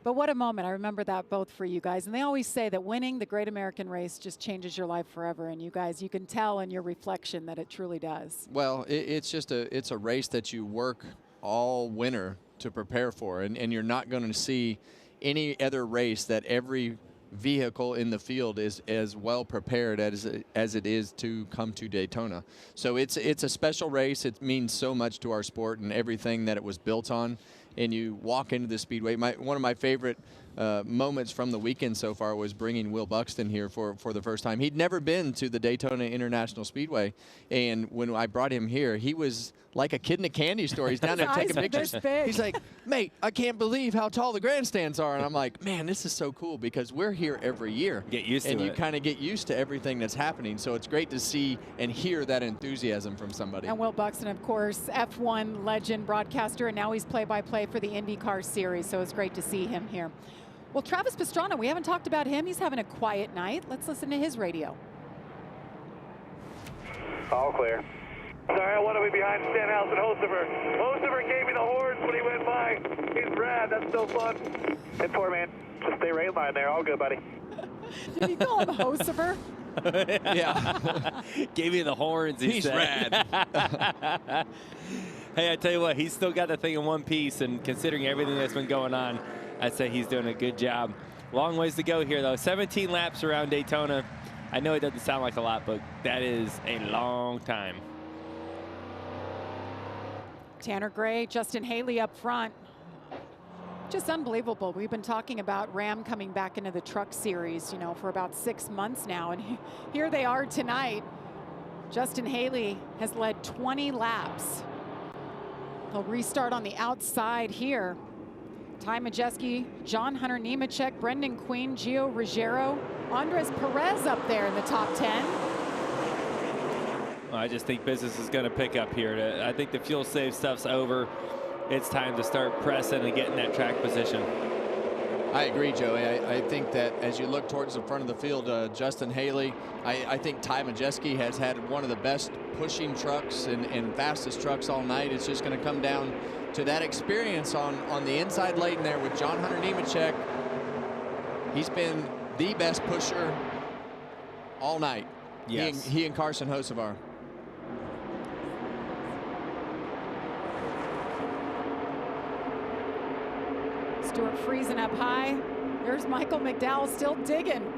But what a moment. I remember that both for you guys. And they always say that winning the Great American Race just changes your life forever. And you guys, you can tell in your reflection that it truly does. Well, it's a race that you work all winter to prepare for, and you're not going to see any other race that every vehicle in the field is as well prepared as it is to come to Daytona. So it's a special race. It means so much to our sport and everything that it was built on. And you walk into the Speedway. One of my favorite moments from the weekend so far was bringing Will Buxton here for the first time. He'd never been to the Daytona International Speedway, and when I brought him here, he was like a kid in a candy store. He's down there taking pictures. He's like, mate, I can't believe how tall the grandstands are. And I'm like, man, this is so cool because we're here every year. Get used to it. And you kind of get used to everything that's happening. So it's great to see and hear that enthusiasm from somebody. And Will Buxton, of course, F1 legend, broadcaster, and now he's play-by-play for the IndyCar Series. So it's great to see him here. Well, Travis Pastrana, we haven't talked about him. He's having a quiet night. Let's listen to his radio. All clear. Sorry, I want to be behind Stenhouse and Hocever. Hocever gave me the horns when he went by. He's rad. That's so fun. 10-4, man. Just stay right in line there. All good, buddy. Did you call him Hocever? Yeah. Gave you the horns. He's rad. Hey, I tell you what, he's still got the thing in one piece, and considering everything that's been going on, I'd say he's doing a good job. Long ways to go here, though. 17 laps around Daytona. I know it doesn't sound like a lot, but that is a long time. Tanner Gray, Justin Haley up front. Just unbelievable. We've been talking about Ram coming back into the truck series, you know, for about 6 months now. And here they are tonight. Justin Haley has led 20 laps. He'll restart on the outside here. Ty Majeski, John Hunter Nemechek, Brendan Queen, Gio Ruggiero, Andres Perez up there in the top 10. Well, I just think business is going to pick up here. I think the fuel save stuff's over. It's time to start pressing and getting that track position. I agree, Joey. I think that as you look towards the front of the field, Justin Haley, I think Ty Majeski has had one of the best pushing trucks and fastest trucks all night. It's just going to come down to that experience on the inside lane there with John Hunter Nemechek. He's been the best pusher all night. Yes. He and Carson Hocevar. Stewart freezing up high. There's Michael McDowell still digging.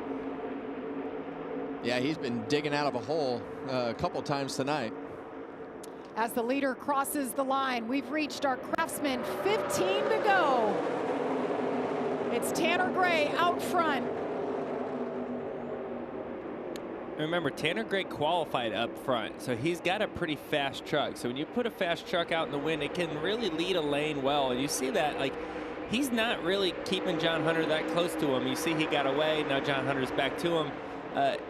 Yeah, he's been digging out of a hole a couple times tonight. As the leader crosses the line, we've reached our Craftsman, 15 to go. It's Tanner Gray out front. Remember, Tanner Gray qualified up front, so he's got a pretty fast truck. So when you put a fast truck out in the wind, it can really lead a lane well. And you see that, like, he's not really keeping John Hunter that close to him. You see he got away, now John Hunter's back to him.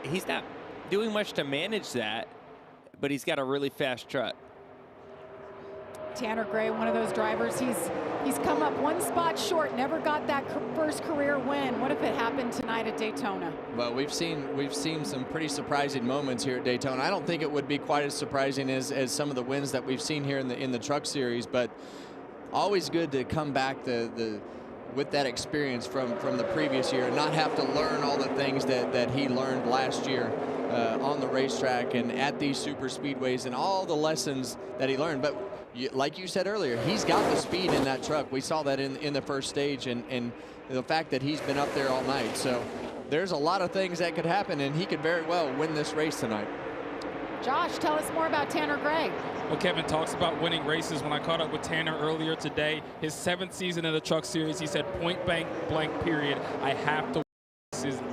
He's not doing much to manage that, but he's got a really fast truck. Tanner Gray, one of those drivers, he's come up one spot short, never got that first career win. What if it happened tonight at Daytona? Well, we've seen some pretty surprising moments here at Daytona. I don't think it would be quite as surprising as some of the wins that we've seen here in the truck series, but always good to come back with that experience from the previous year and not have to learn all the things that he learned last year on the racetrack and at these super speedways and all the lessons that he learned. But like you said earlier, he's got the speed in that truck. We saw that in the first stage, and the fact that he's been up there all night. So there's a lot of things that could happen, and he could very well win this race tonight. Josh, tell us more about Tanner Gray. Well, Kevin talks about winning races. When I caught up with Tanner earlier today, his 7th season in the Truck Series, he said point blank period, I have to.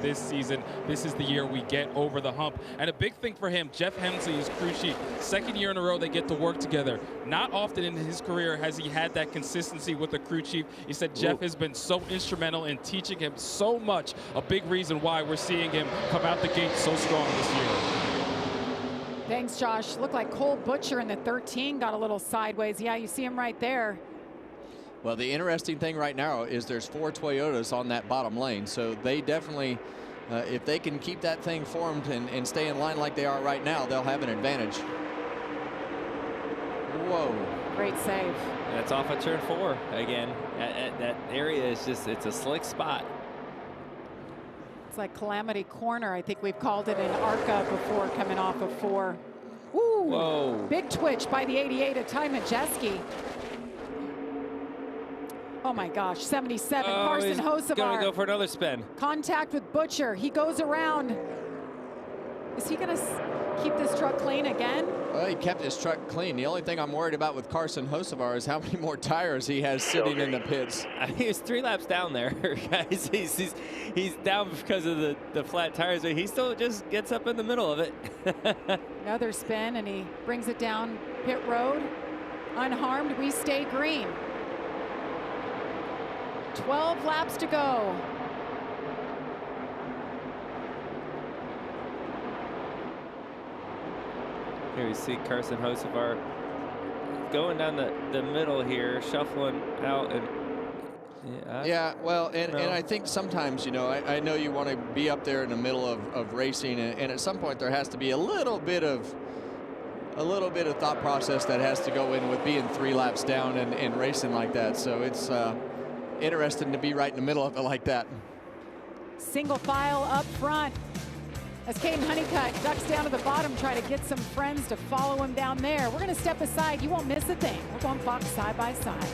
This season, this is the year we get over the hump. And a big thing for him, Jeff Hemsley, his crew chief, 2nd year in a row they get to work together. Not often in his career has he had that consistency with the crew chief. He said Jeff has been so instrumental in teaching him so much. A big reason why we're seeing him come out the gate so strong this year. Thanks, Josh. Looked like Cole Butcher in the 13 got a little sideways. Yeah, you see him right there. Well, the interesting thing right now is there's 4 Toyotas on that bottom lane, so they definitely, if they can keep that thing formed and stay in line like they are right now, they'll have an advantage. Whoa. Great save. That's off of turn 4 again. That area is just, it's a slick spot. It's like Calamity Corner. I think we've called it in ARCA before, coming off of 4. Ooh, whoa. Big twitch by the 88 of Ty Majeski. Oh my gosh, 77, Carson Hocevar. Gonna go for another spin. Contact with Butcher, he goes around. Is he gonna keep this truck clean again? Well, he kept his truck clean. The only thing I'm worried about with Carson Hocevar is how many more tires he has sitting in the pits. He was 3 laps down there, guys. He's down because of the flat tires, but he still just gets up in the middle of it. Another spin, and he brings it down pit road. Unharmed, we stay green. 12 laps to go. Here we see Carson Hocevar going down the middle here, shuffling out. And and I think sometimes, you know, I know you want to be up there in the middle of racing, and at some point there has to be a little bit of thought process that has to go in with being 3 laps down and racing like that. So it's interesting to be right in the middle of it like that. Single file up front as Caden Honeycutt ducks down to the bottom, try to get some friends to follow him down there. We're going to step aside. You won't miss a thing. We're going Fox side by side.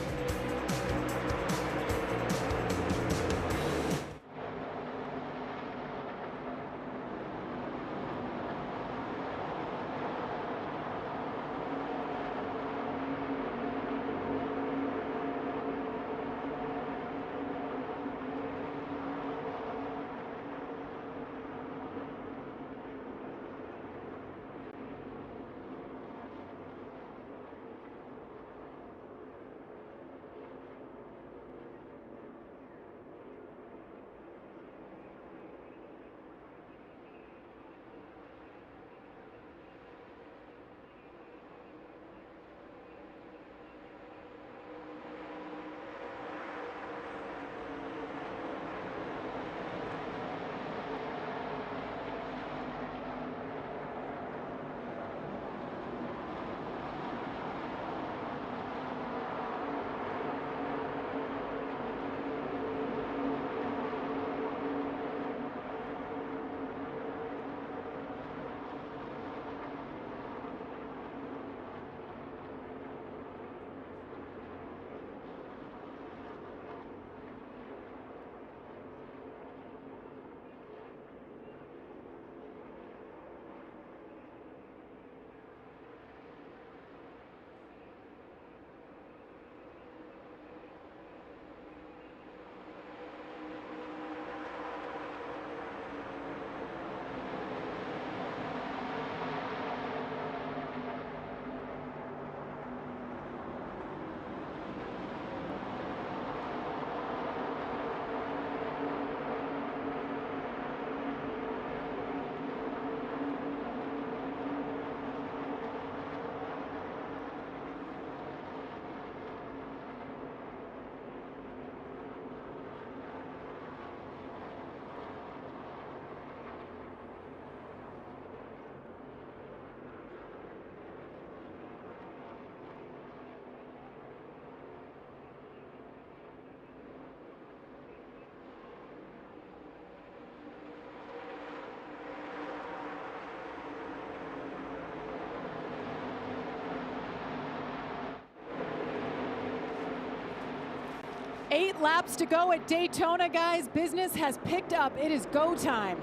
8 laps to go at Daytona, guys. Business has picked up. It is go time.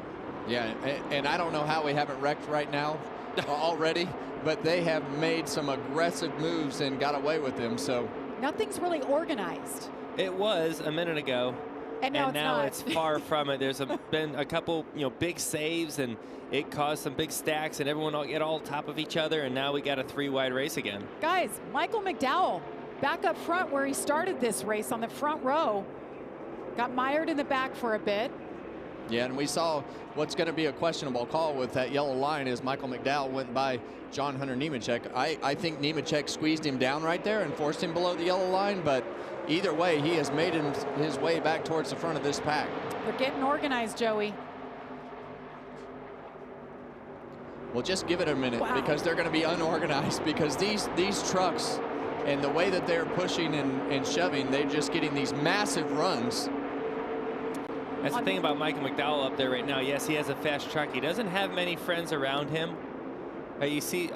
Yeah, and I don't know how we haven't wrecked right now already, but they have made some aggressive moves and got away with them. So nothing's really organized. It was a minute ago. And now, it's far from it. There's been a couple, big saves, and it caused some big stacks, and everyone will get all top of each other, and now we got a 3-wide race again. Guys, Michael McDowell back up front where he started this race on the front row. Got mired in the back for a bit. Yeah, and we saw what's going to be a questionable call with that yellow line as Michael McDowell went by John Hunter Nemechek. I think Nemechek squeezed him down right there and forced him below the yellow line, but either way, he has made his way back towards the front of this pack. They're getting organized, Joey. Well, just give it a minute, because they're going to be unorganized, because these trucks and the way that they're pushing and shoving, they're just getting these massive runs. That's the thing about Michael McDowell up there right now. Yes, he has a fast truck. He doesn't have many friends around him. You see,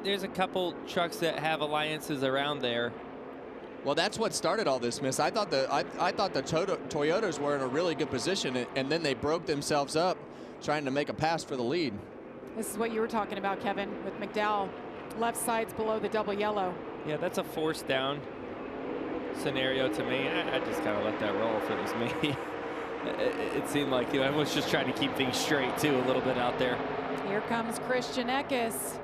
there's a couple trucks that have alliances around there. Well, that's what started all this, Miss. I thought the Toyotas were in a really good position, and then they broke themselves up trying to make a pass for the lead. This is what you were talking about, Kevin, with McDowell. Left side's below the double yellow. Yeah, that's a force down scenario to me. I just kind of let that roll if it was me. It seemed like I was just trying to keep things straight, too, a little bit out there. Here comes Christian Eckes.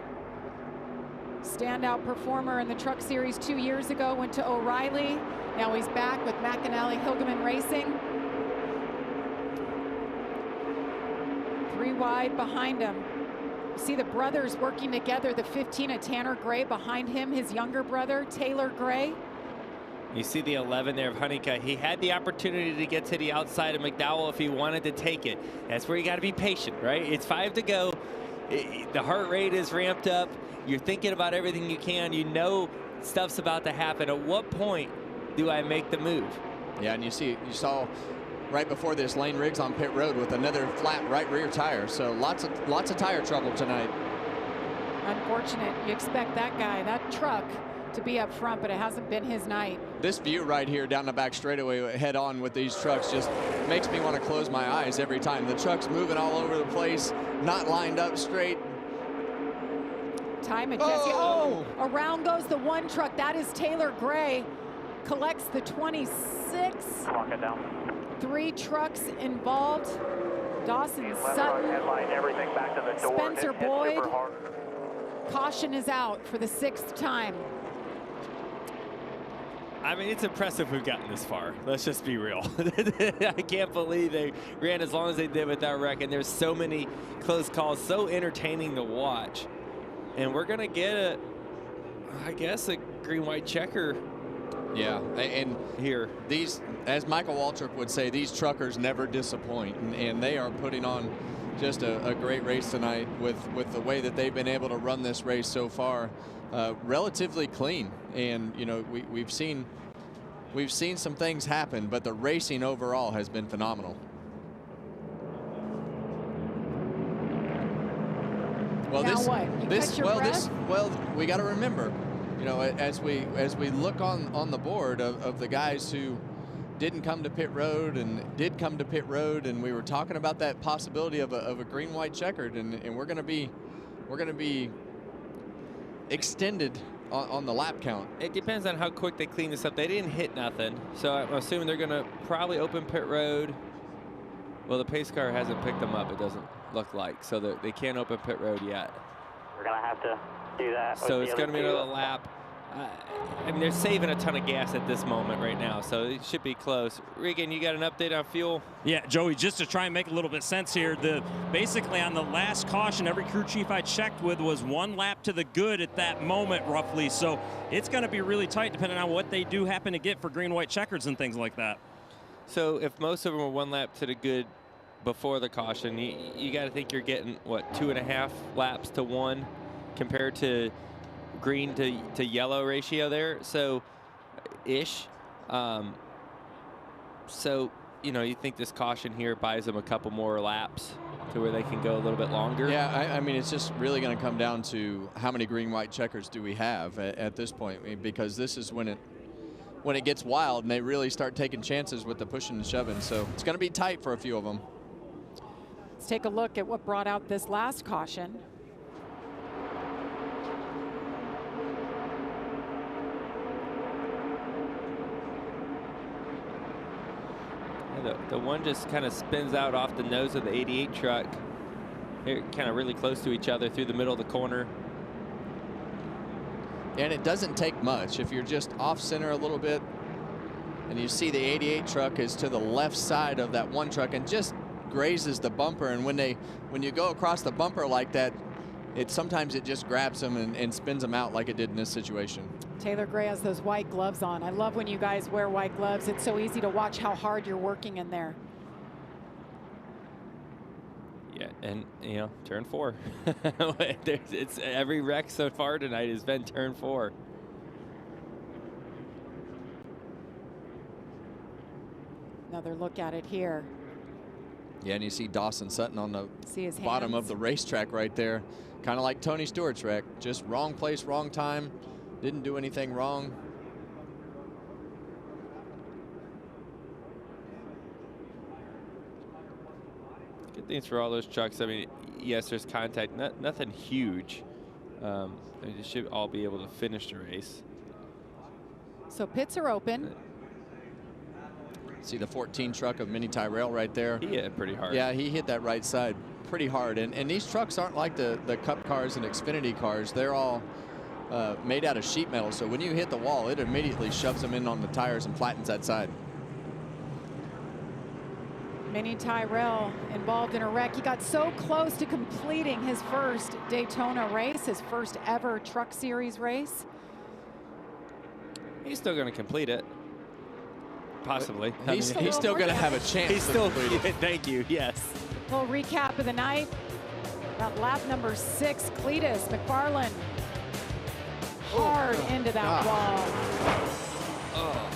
Standout performer in the Truck Series 2 years ago, went to O'Reilly. Now he's back with McAnally Hilgeman Racing. 3 wide behind him. You see the brothers working together. The 15 of Tanner Gray behind him, his younger brother, Taylor Gray. You see the 11 there of Honeycutt. He had the opportunity to get to the outside of McDowell if he wanted to take it. That's where you got to be patient, right? It's 5 to go. The heart rate is ramped up. You're thinking about everything you can. You know stuff's about to happen. At what point do I make the move? Yeah, and you saw right before this Lane Riggs on pit road with another flat right rear tire. So lots of tire trouble tonight. Unfortunate. You expect that guy, that truck, to be up front, but it hasn't been his night. This view right here down the back straightaway head on with these trucks just makes me want to close my eyes every time. The truck's moving all over the place, not lined up straight. Ty Majeski. Oh, around goes the one truck. That is Taylor Gray. Collects the 26. Lock it down. 3 trucks involved. Dawson Sutton. Headline, everything back to the door. Spencer Boyd. Caution is out for the 6th time. I mean, it's impressive we've gotten this far. Let's just be real. I can't believe they ran as long as they did without wrecking. There's so many close calls, so entertaining to watch. And we're going to get I guess, a green-white checker. Yeah, and here. These, as Michael Waltrip would say, these truckers never disappoint. And they are putting on just a great race tonight with the way that they've been able to run this race so far. Relatively clean, and we've seen some things happen, but the racing overall has been phenomenal. Well, we got to remember, as we look on the board of the guys who didn't come to pit road and did come to pit road, and we were talking about that possibility of a green-white checkered, and we're going to be extended on the lap count. It depends on how quick they clean this up. They didn't hit nothing, so I'm assuming they're going to probably open pit road. Well, the pace car hasn't picked them up, it doesn't look like, so they can't open pit road yet. We're going to have to do that. So it's going to be another lap. I mean, they're saving a ton of gas at this moment right now, so it should be close. Regan, you got an update on fuel? Yeah, Joey, just to try and make a little bit of sense here, basically on the last caution, every crew chief I checked with was 1 lap to the good at that moment, roughly. So it's going to be really tight depending on what they do happen to get for green-white checkers and things like that. So if most of them are 1 lap to the good before the caution, you got to think you're getting, what, 2.5 laps to 1 compared to green to yellow ratio there, so ish. So you think this caution here buys them a couple more laps to where they can go a little bit longer? Yeah, I mean, it's just really going to come down to how many green-white checkers do we have at this point, because this is when when it gets wild and they really start taking chances with the pushing and shoving. So it's going to be tight for a few of them. Let's take a look at what brought out this last caution. The one just kind of spins out off the nose of the 88 truck. They're kind of really close to each other through the middle of the corner. And it doesn't take much. If you're just off center a little bit and you see the 88 truck is to the left side of that one truck and just grazes the bumper, and when you go across the bumper like that, sometimes it just grabs them and spins them out like it did in this situation. Taylor Gray has those white gloves on. I love when you guys wear white gloves. It's so easy to watch how hard you're working in there. Yeah, and you know, turn 4. It's every wreck so far tonight has been turn 4. Another look at it here. Yeah, and you see Dawson Sutton on the bottom hands of the racetrack right there. Kind of like Tony Stewart's wreck. Just wrong place, wrong time. Didn't do anything wrong. Good things for all those trucks. I mean, yes, there's contact, nothing huge. They should all be able to finish the race. So pits are open. See the 14 truck of Mini Tyrell right there. He hit it pretty hard. Yeah, he hit that right side pretty hard. And these trucks aren't like the Cup cars and Xfinity cars. They're all made out of sheet metal. So when you hit the wall, it immediately shoves them in on the tires and flattens that side. Mini Tyrell involved in a wreck. He got so close to completing his first Daytona race, his first ever Truck Series race. He's still going to complete it. Possibly. He's still going to have a chance. He's still. Thank you. Yes. Full recap of the night. About lap number 6, Cletus McFarland hard into that wall. Oh.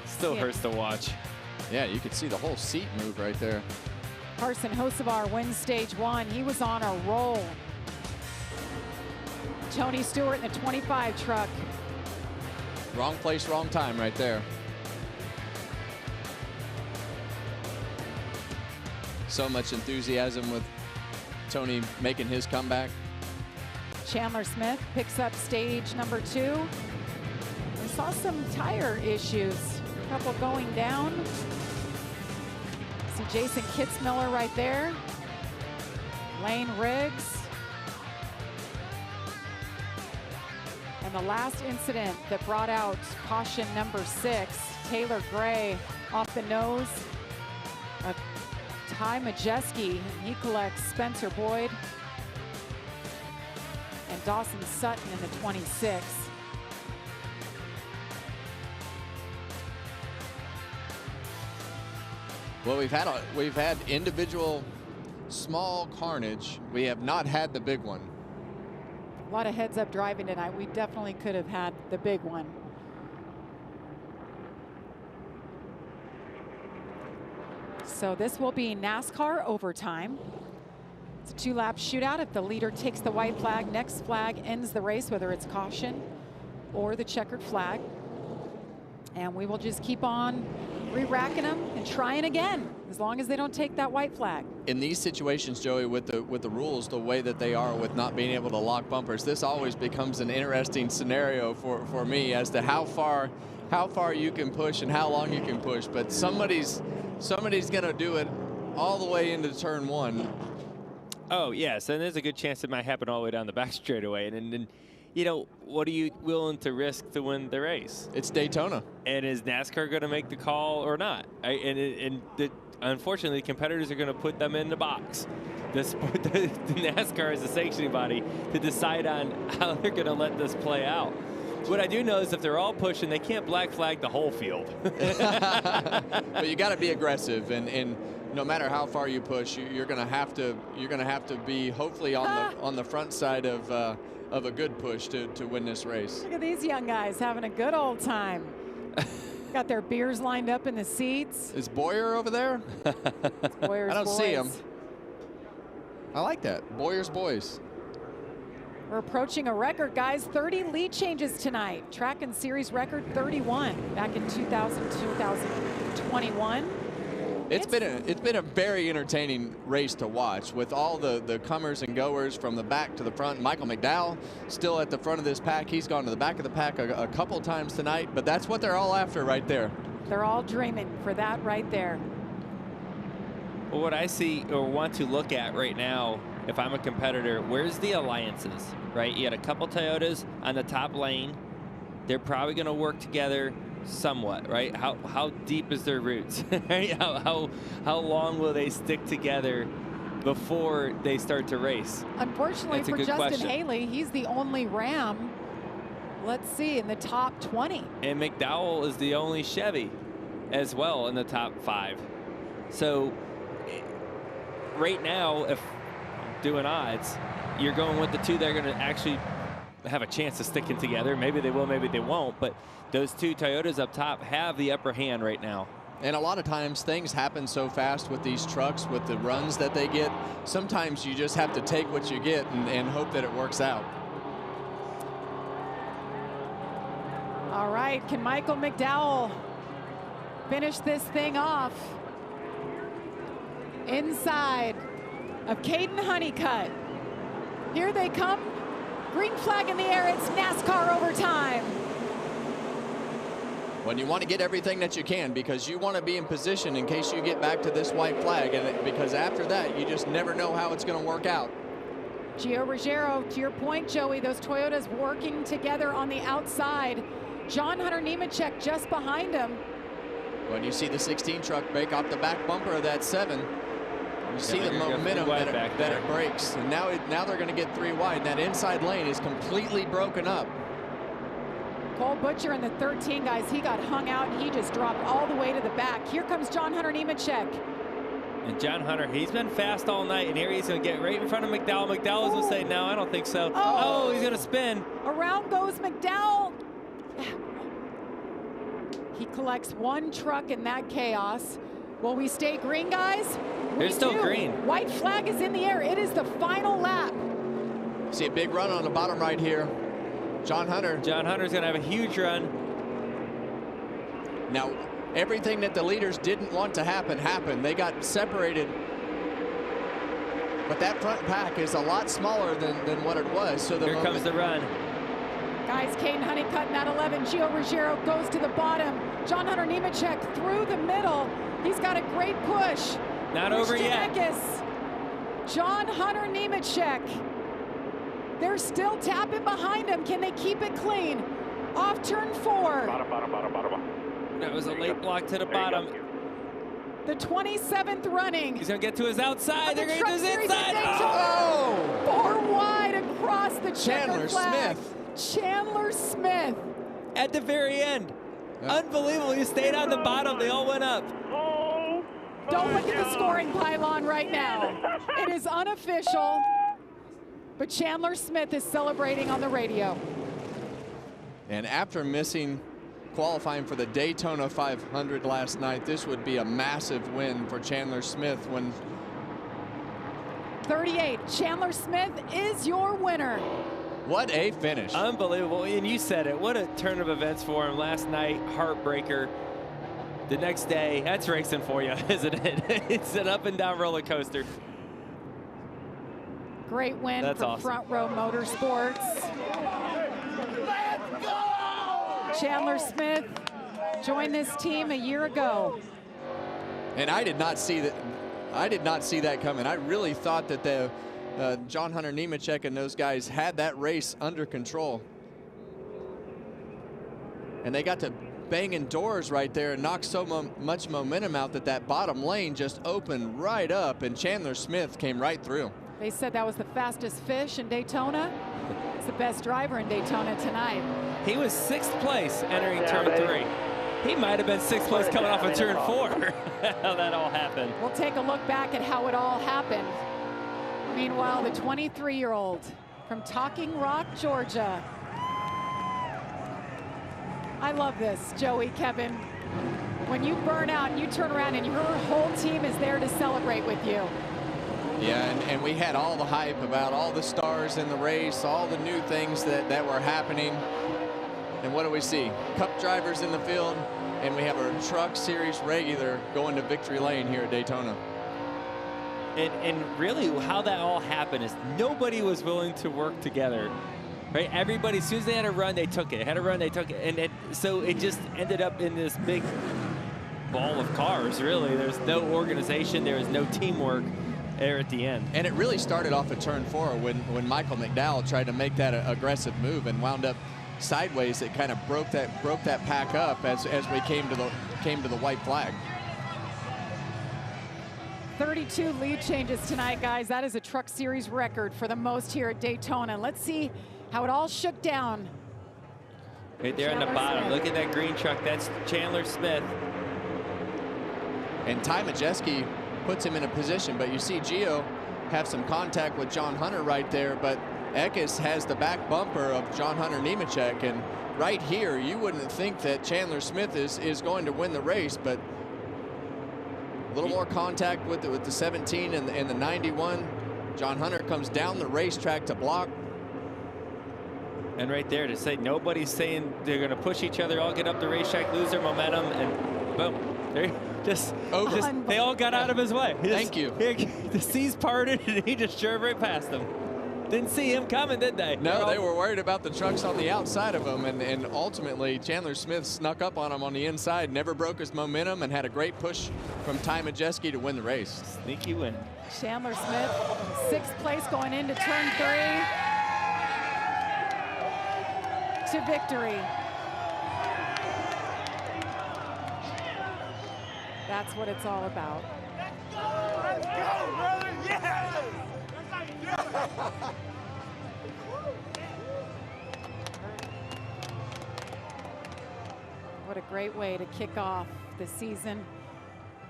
Still hurts to watch. Yeah, you could see the whole seat move right there. Carson Hocevar wins stage 1. He was on a roll. Tony Stewart in the 25 truck. Wrong place, wrong time right there. So much enthusiasm with Tony making his comeback. Chandler Smith picks up stage number 2. We saw some tire issues. A couple going down. See Jason Kitzmiller right there. Lane Riggs. And the last incident that brought out caution number 6, Taylor Gray off the nose of Ty Majeski. He collects Spencer Boyd and Dawson Sutton in the 26. Well, we've had individual small carnage. We have not had the big one. A lot of heads-up driving tonight. We definitely could have had the big one. So this will be NASCAR overtime. It's a 2-lap shootout. If the leader takes the white flag, next flag ends the race, whether it's caution or the checkered flag. And we will just keep on re-racking them and trying again, as long as they don't take that white flag. In these situations, Joey, with the rules the way that they are, with not being able to lock bumpers, this always becomes an interesting scenario for me as to how far you can push and how long you can push. But somebody's gonna do it all the way into turn 1. Oh yes, and there's a good chance it might happen all the way down the back straightaway. And then, you know, what are you willing to risk to win the race? It's Daytona. And is NASCAR going to make the call or not? Unfortunately, competitors are going to put them in the box. The NASCAR is the sanctioning body to decide on how they're going to let this play out. What I do know is if they're all pushing, they can't black flag the whole field. But you got to be aggressive, and no matter how far you push, you're going to have to be hopefully on the front side of a good push to win this race. Look at these young guys having a good old time. Got their beers lined up in the seats. Is Boyer over there? Boyer's I don't boys. see him. I like that. Boyer's boys. We're approaching a record, guys. 30 lead changes tonight. Track and series record 31 back in 2021. It's been a very entertaining race to watch with all the comers and goers from the back to the front. Michael McDowell still at the front of this pack. He's gone to the back of the pack a couple times tonight, but that's what they're all after right there. They're all dreaming for that right there. Well, what I see or want to look at right now, if I'm a competitor, where's the alliances, right? You got a couple Toyotas on the top lane. They're probably going to work together somewhat, right? How deep is their roots? Right? How long will they stick together before they start to race? Unfortunately for Justin Haley, he's the only Ram, let's see, in the top 20. And McDowell is the only Chevy as well in the top 5. So right now, if doing odds, you're going with the two that are going to actually have a chance of sticking together. Maybe they will, maybe they won't, but those two Toyotas up top have the upper hand right now. And a lot of times things happen so fast with these trucks, with the runs that they get. Sometimes you just have to take what you get and hope that it works out. All right, can Michael McDowell finish this thing off? Inside of Caden Honeycutt. Here they come. Green flag in the air. It's NASCAR overtime. When you want to get everything that you can, because you want to be in position in case you get back to this white flag, and because after that you just never know how it's going to work out. Gio Ruggiero, to your point, Joey, those Toyotas working together on the outside. John Hunter Nemechek just behind him. When you see the 16 truck break off the back bumper of that 7, you see the momentum that it breaks. And now they're going to get 3 wide. That inside lane is completely broken up. Cole Butcher in the 13, guys, he got hung out and he just dropped all the way to the back. Here comes John Hunter Nemechek. And John Hunter, he's been fast all night, and here he's going to get right in front of McDowell. McDowell's going to say, no, I don't think so. Oh, he's going to spin. Around goes McDowell. He collects 1 truck in that chaos. Will we stay green, guys? There's still green. White flag is in the air. It is the final lap. See a big run on the bottom right here. John Hunter. John Hunter's going to have a huge run. Now, everything that the leaders didn't want to happen happened. They got separated. But that front pack is a lot smaller than what it was. So here comes the run. Guys, Caden Honeycutt in that 11. Gio Ruggiero goes to the bottom. John Hunter Nemechek through the middle. He's got a great push. Not over yet. John Hunter Nemechek. They're still tapping behind him. Can they keep it clean? Off turn 4. Bottom. That was a late block to the bottom. The 27th running. He's going to get to his outside. They're going to his inside. Oh! 4 wide across the Chandler flag. Smith. Chandler Smith. At the very end. Yeah. Unbelievable. He stayed on the bottom. They all went up. Don't look at the scoring pylon right now. It is unofficial. But Chandler Smith is celebrating on the radio. And after missing qualifying for the Daytona 500 last night, this would be a massive win for Chandler Smith. When 38, Chandler Smith is your winner. What a finish. Unbelievable. And you said it. What a turn of events for him last night. Heartbreaker. The next day, that's racing for you, isn't it? It's an up and down roller coaster. Great win for awesome. Front Row Motorsports. Chandler Smith joined this team a year ago. And I did not see that. I did not see that coming. I really thought that the John Hunter Nemechek and those guys had that race under control. And they got to banging doors right there and knock so much momentum out that bottom lane just opened right up, and Chandler Smith came right through. They said that was the fastest fish in Daytona. It's the best driver in Daytona tonight. He was 6th place entering turn 3. He might have been 6th place coming off of turn 4. How that all happened. We'll take a look back at how it all happened. Meanwhile, the 23-year-old from Talking Rock, Georgia. I love this, Joey, Kevin. When you burn out and you turn around and your whole team is there to celebrate with you. Yeah, and we had all the hype about all the stars in the race, all the new things that were happening. And what do we see? Cup drivers in the field, and we have a Truck Series regular going to victory lane here at Daytona. And really how that all happened is nobody was willing to work together. Right? Everybody, as soon as they had a run, they took it. Had a run, they took it. And so it just ended up in this big ball of cars, really. There's no organization. There was no teamwork there at the end. And it really started off at turn 4 when Michael McDowell tried to make that aggressive move and wound up sideways. It kind of broke that pack up as we came to the white flag. 32 lead changes tonight, guys. That is a Truck Series record for the most here at Daytona. Let's see how it all shook down. Right there on the bottom. Look at that green truck. That's Chandler Smith. And Ty Majeski puts him in a position, but you see Gio have some contact with John Hunter right there, but Eckes has the back bumper of John Hunter Nemechek, and right here you wouldn't think that Chandler Smith is going to win the race, but a little more contact with the 17 and the 91. John Hunter comes down the racetrack to block. And right there to say nobody's saying they're going to push each other, all get up the racetrack, lose their momentum, and boom. There, they all got out of his way. Thank you. The seas parted, and he just drove right past them. Didn't see him coming, did they? No, they were worried about the trucks on the outside of him, and ultimately Chandler Smith snuck up on him on the inside, never broke his momentum, and had a great push from Ty Majeski to win the race. Sneaky win. Chandler Smith, 6th place going into turn 3 to victory. That's what it's all about. Let's go, brother! Yes! What a great way to kick off the season.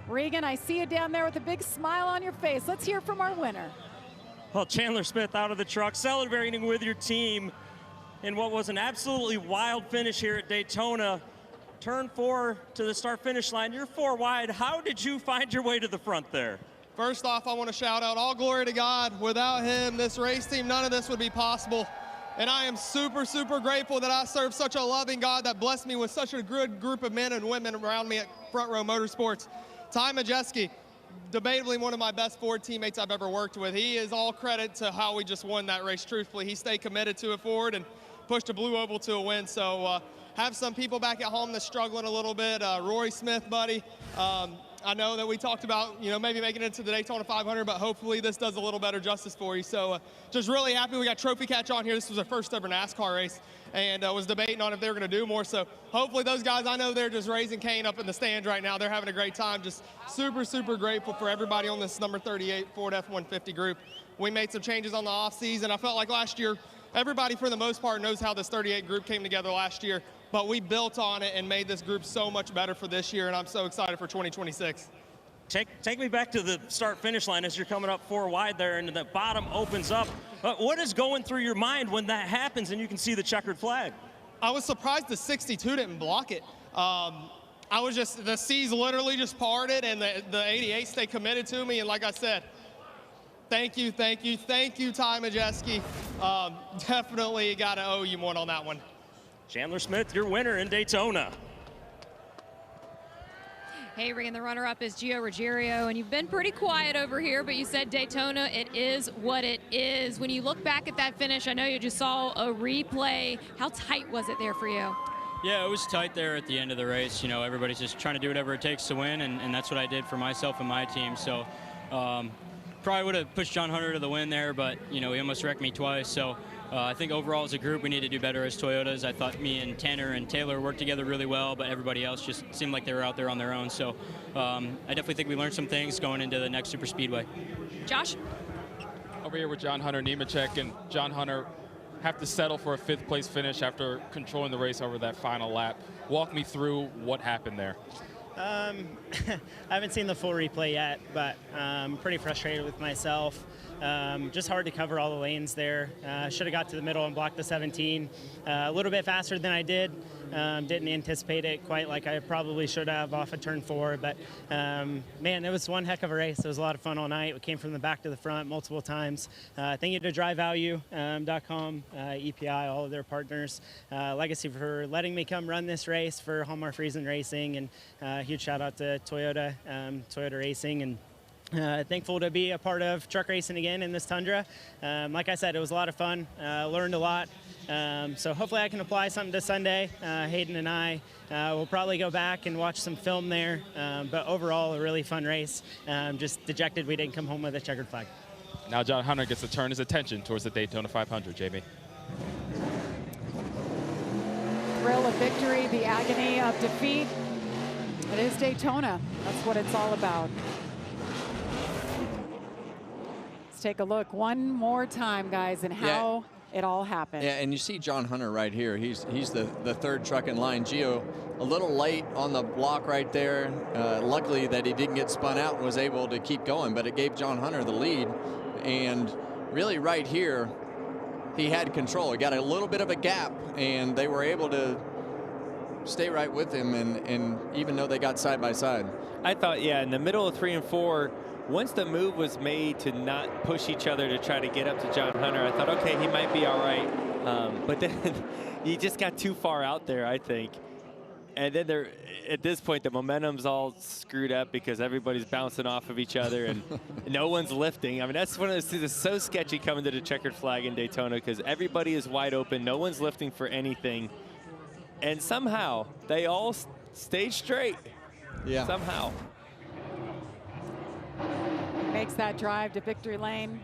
Regan, I see you down there with a big smile on your face. Let's hear from our winner. Well, Chandler Smith out of the truck, celebrating with your team in what was an absolutely wild finish here at Daytona. Turn 4 to the start-finish line. You're 4 wide. How did you find your way to the front there? First off, I want to shout out all glory to God. Without him, this race team, none of this would be possible. And I am super, super grateful that I serve such a loving God that blessed me with such a good group of men and women around me at Front Row Motorsports. Ty Majeski, debatably one of my best Ford teammates I've ever worked with. He is all credit to how we just won that race, truthfully. He stayed committed to it forward and pushed a blue oval to a win. So have some people back at home that's struggling a little bit. Rory Smith, buddy. I know that we talked about, maybe making it into the Daytona 500, but hopefully this does a little better justice for you. So just really happy we got Trophy Catch on here. This was our first ever NASCAR race, and was debating on if they were going to do more. So hopefully those guys, I know they're just raising Cain up in the stands right now. They're having a great time. Just super, super grateful for everybody on this number 38 Ford F-150 group. We made some changes on the offseason. I felt like last year, everybody for the most part knows how this 38 group came together last year, but we built on it and made this group so much better for this year, and I'm so excited for 2026. Take me back to the start-finish line as you're coming up 4 wide there, and the bottom opens up. What is going through your mind when that happens and you can see the checkered flag? I was surprised the 62 didn't block it. I was just, the seas literally just parted, and the 88 stayed committed to me, and like I said, thank you, Ty Majeski. Definitely got to owe you one on that one. Chandler Smith, your winner in Daytona. Hey, Regan, the runner-up is Gio Ruggiero, and you've been pretty quiet over here, but you said Daytona, it is what it is. When you look back at that finish, I know you just saw a replay. How tight was it there for you? Yeah, it was tight there at the end of the race. Everybody's just trying to do whatever it takes to win, and that's what I did for myself and my team. So probably would have pushed John Hunter to the win there, but, he almost wrecked me twice. So I think overall as a group, we need to do better as Toyotas. I thought me and Tanner and Taylor worked together really well, but everybody else just seemed like they were out there on their own. So I definitely think we learned some things going into the next Super Speedway. Josh? Over here with John Hunter Nemechek, and John Hunter have to settle for a 5th place finish after controlling the race over that final lap. Walk me through what happened there. I haven't seen the full replay yet, but I'm pretty frustrated with myself. Just hard to cover all the lanes there. Should have got to the middle and blocked the 17 a little bit faster than I did. Didn't anticipate it quite like I probably should have off of turn 4, but man, it was one heck of a race. It was a lot of fun all night. We came from the back to the front multiple times. Thank you to DriveValue.com, EPI, all of their partners, Legacy for letting me come run this race, for Hallmark Friesen Racing, and huge shout out to Toyota, Toyota Racing, and thankful to be a part of truck racing again in this Tundra. Like I said, it was a lot of fun. Learned a lot. So hopefully I can apply something to Sunday. Hayden and I will probably go back and watch some film there. But overall, a really fun race. Just dejected we didn't come home with a checkered flag. Now John Hunter gets to turn his attention towards the Daytona 500, JB. Thrill of victory, the agony of defeat. It is Daytona. That's what it's all about. Let's take a look one more time, guys, and how it all happened. Yeah, and you see John Hunter right here. He's the third truck in line. Gio, a little late on the block right there. Luckily that he didn't get spun out and was able to keep going, but it gave John Hunter the lead. And really right here, he had control. He got a little bit of a gap, and they were able to stay right with him, and even though they got side by side. I thought, yeah, in the middle of 3 and 4, once the move was made to not push each other to try to get up to John Hunter, I thought, okay, he might be all right. But then he just got too far out there, I think. And then at this point, the momentum's all screwed up because everybody's bouncing off of each other and no one's lifting. I mean, that's one of those things that's so sketchy coming to the checkered flag in Daytona, because everybody is wide open. No one's lifting for anything. And somehow they all stayed straight. Yeah. Somehow. Makes that drive to victory lane.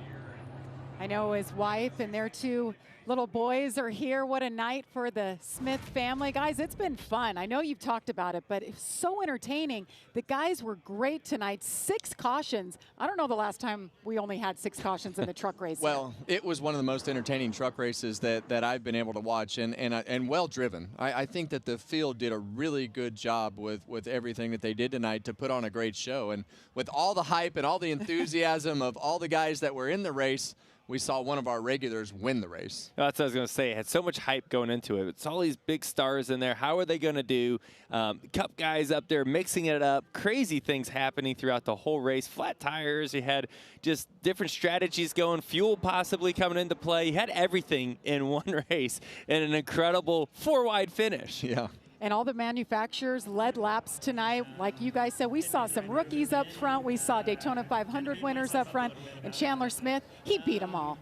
I know his wife and their 2 little boys are here. What a night for the Smith family. Guys, it's been fun. I know you've talked about it, but it's so entertaining. The guys were great tonight. 6 cautions. I don't know the last time we only had 6 cautions in the truck race. Well, it was one of the most entertaining truck races that I've been able to watch, and well driven. I think that the field did a really good job with everything that they did tonight to put on a great show. And with all the hype and all the enthusiasm of all the guys that were in the race, we saw one of our regulars win the race. That's what I was going to say. It had so much hype going into it. It's all these big stars in there. How are they going to do? Cup guys up there mixing it up. Crazy things happening throughout the whole race. Flat tires. You had just different strategies going. Fuel possibly coming into play. You had everything in one race and an incredible 4-wide finish. Yeah. And all the manufacturers led laps tonight. Like you guys said, we saw some rookies up front. We saw Daytona 500 winners up front. And Chandler Smith, he beat them all.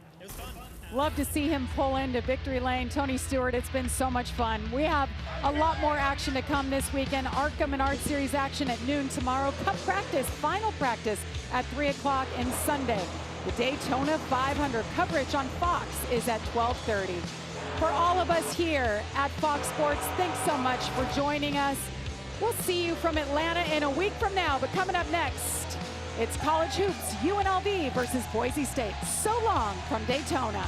Love to see him pull into victory lane. Tony Stewart, it's been so much fun. We have a lot more action to come this weekend. ARCA Menard Series action at noon tomorrow. Cup practice, final practice at 3 o'clock and Sunday. The Daytona 500 coverage on Fox is at 12:30. For all of us here at Fox Sports, thanks so much for joining us. We'll see you from Atlanta in a week from now, but coming up next, it's College Hoops, UNLV versus Boise State. So long from Daytona.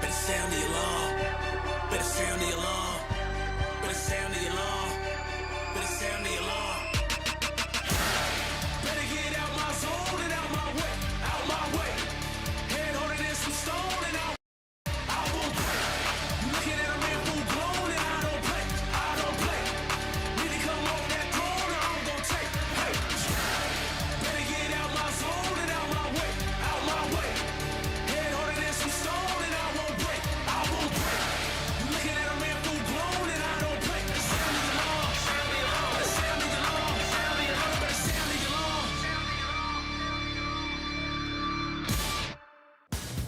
Better sound the alarm. Better sound the alarm. Better sound the alarm. Better sound the alarm. Better get out my zone and out my way. Out my way. Head harder than some stone and I won't break. You looking at a man full blown and I don't play. I don't play. Need to come off that corner, I'm gonna take. Hey. Better get out my zone and out my way. Out my way. Head harder than some stone and I won't break. I won't break. You looking at a man full blown and I don't play. Sound the alarm. Sound the alarm. Sound the alarm. Sound the alarm. Better sound the alarm.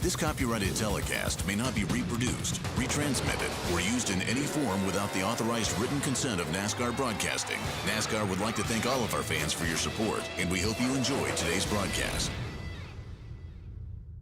This copyrighted telecast may not be reproduced, retransmitted, or used in any form without the authorized written consent of NASCAR Broadcasting. NASCAR would like to thank all of our fans for your support, and we hope you enjoyed today's broadcast.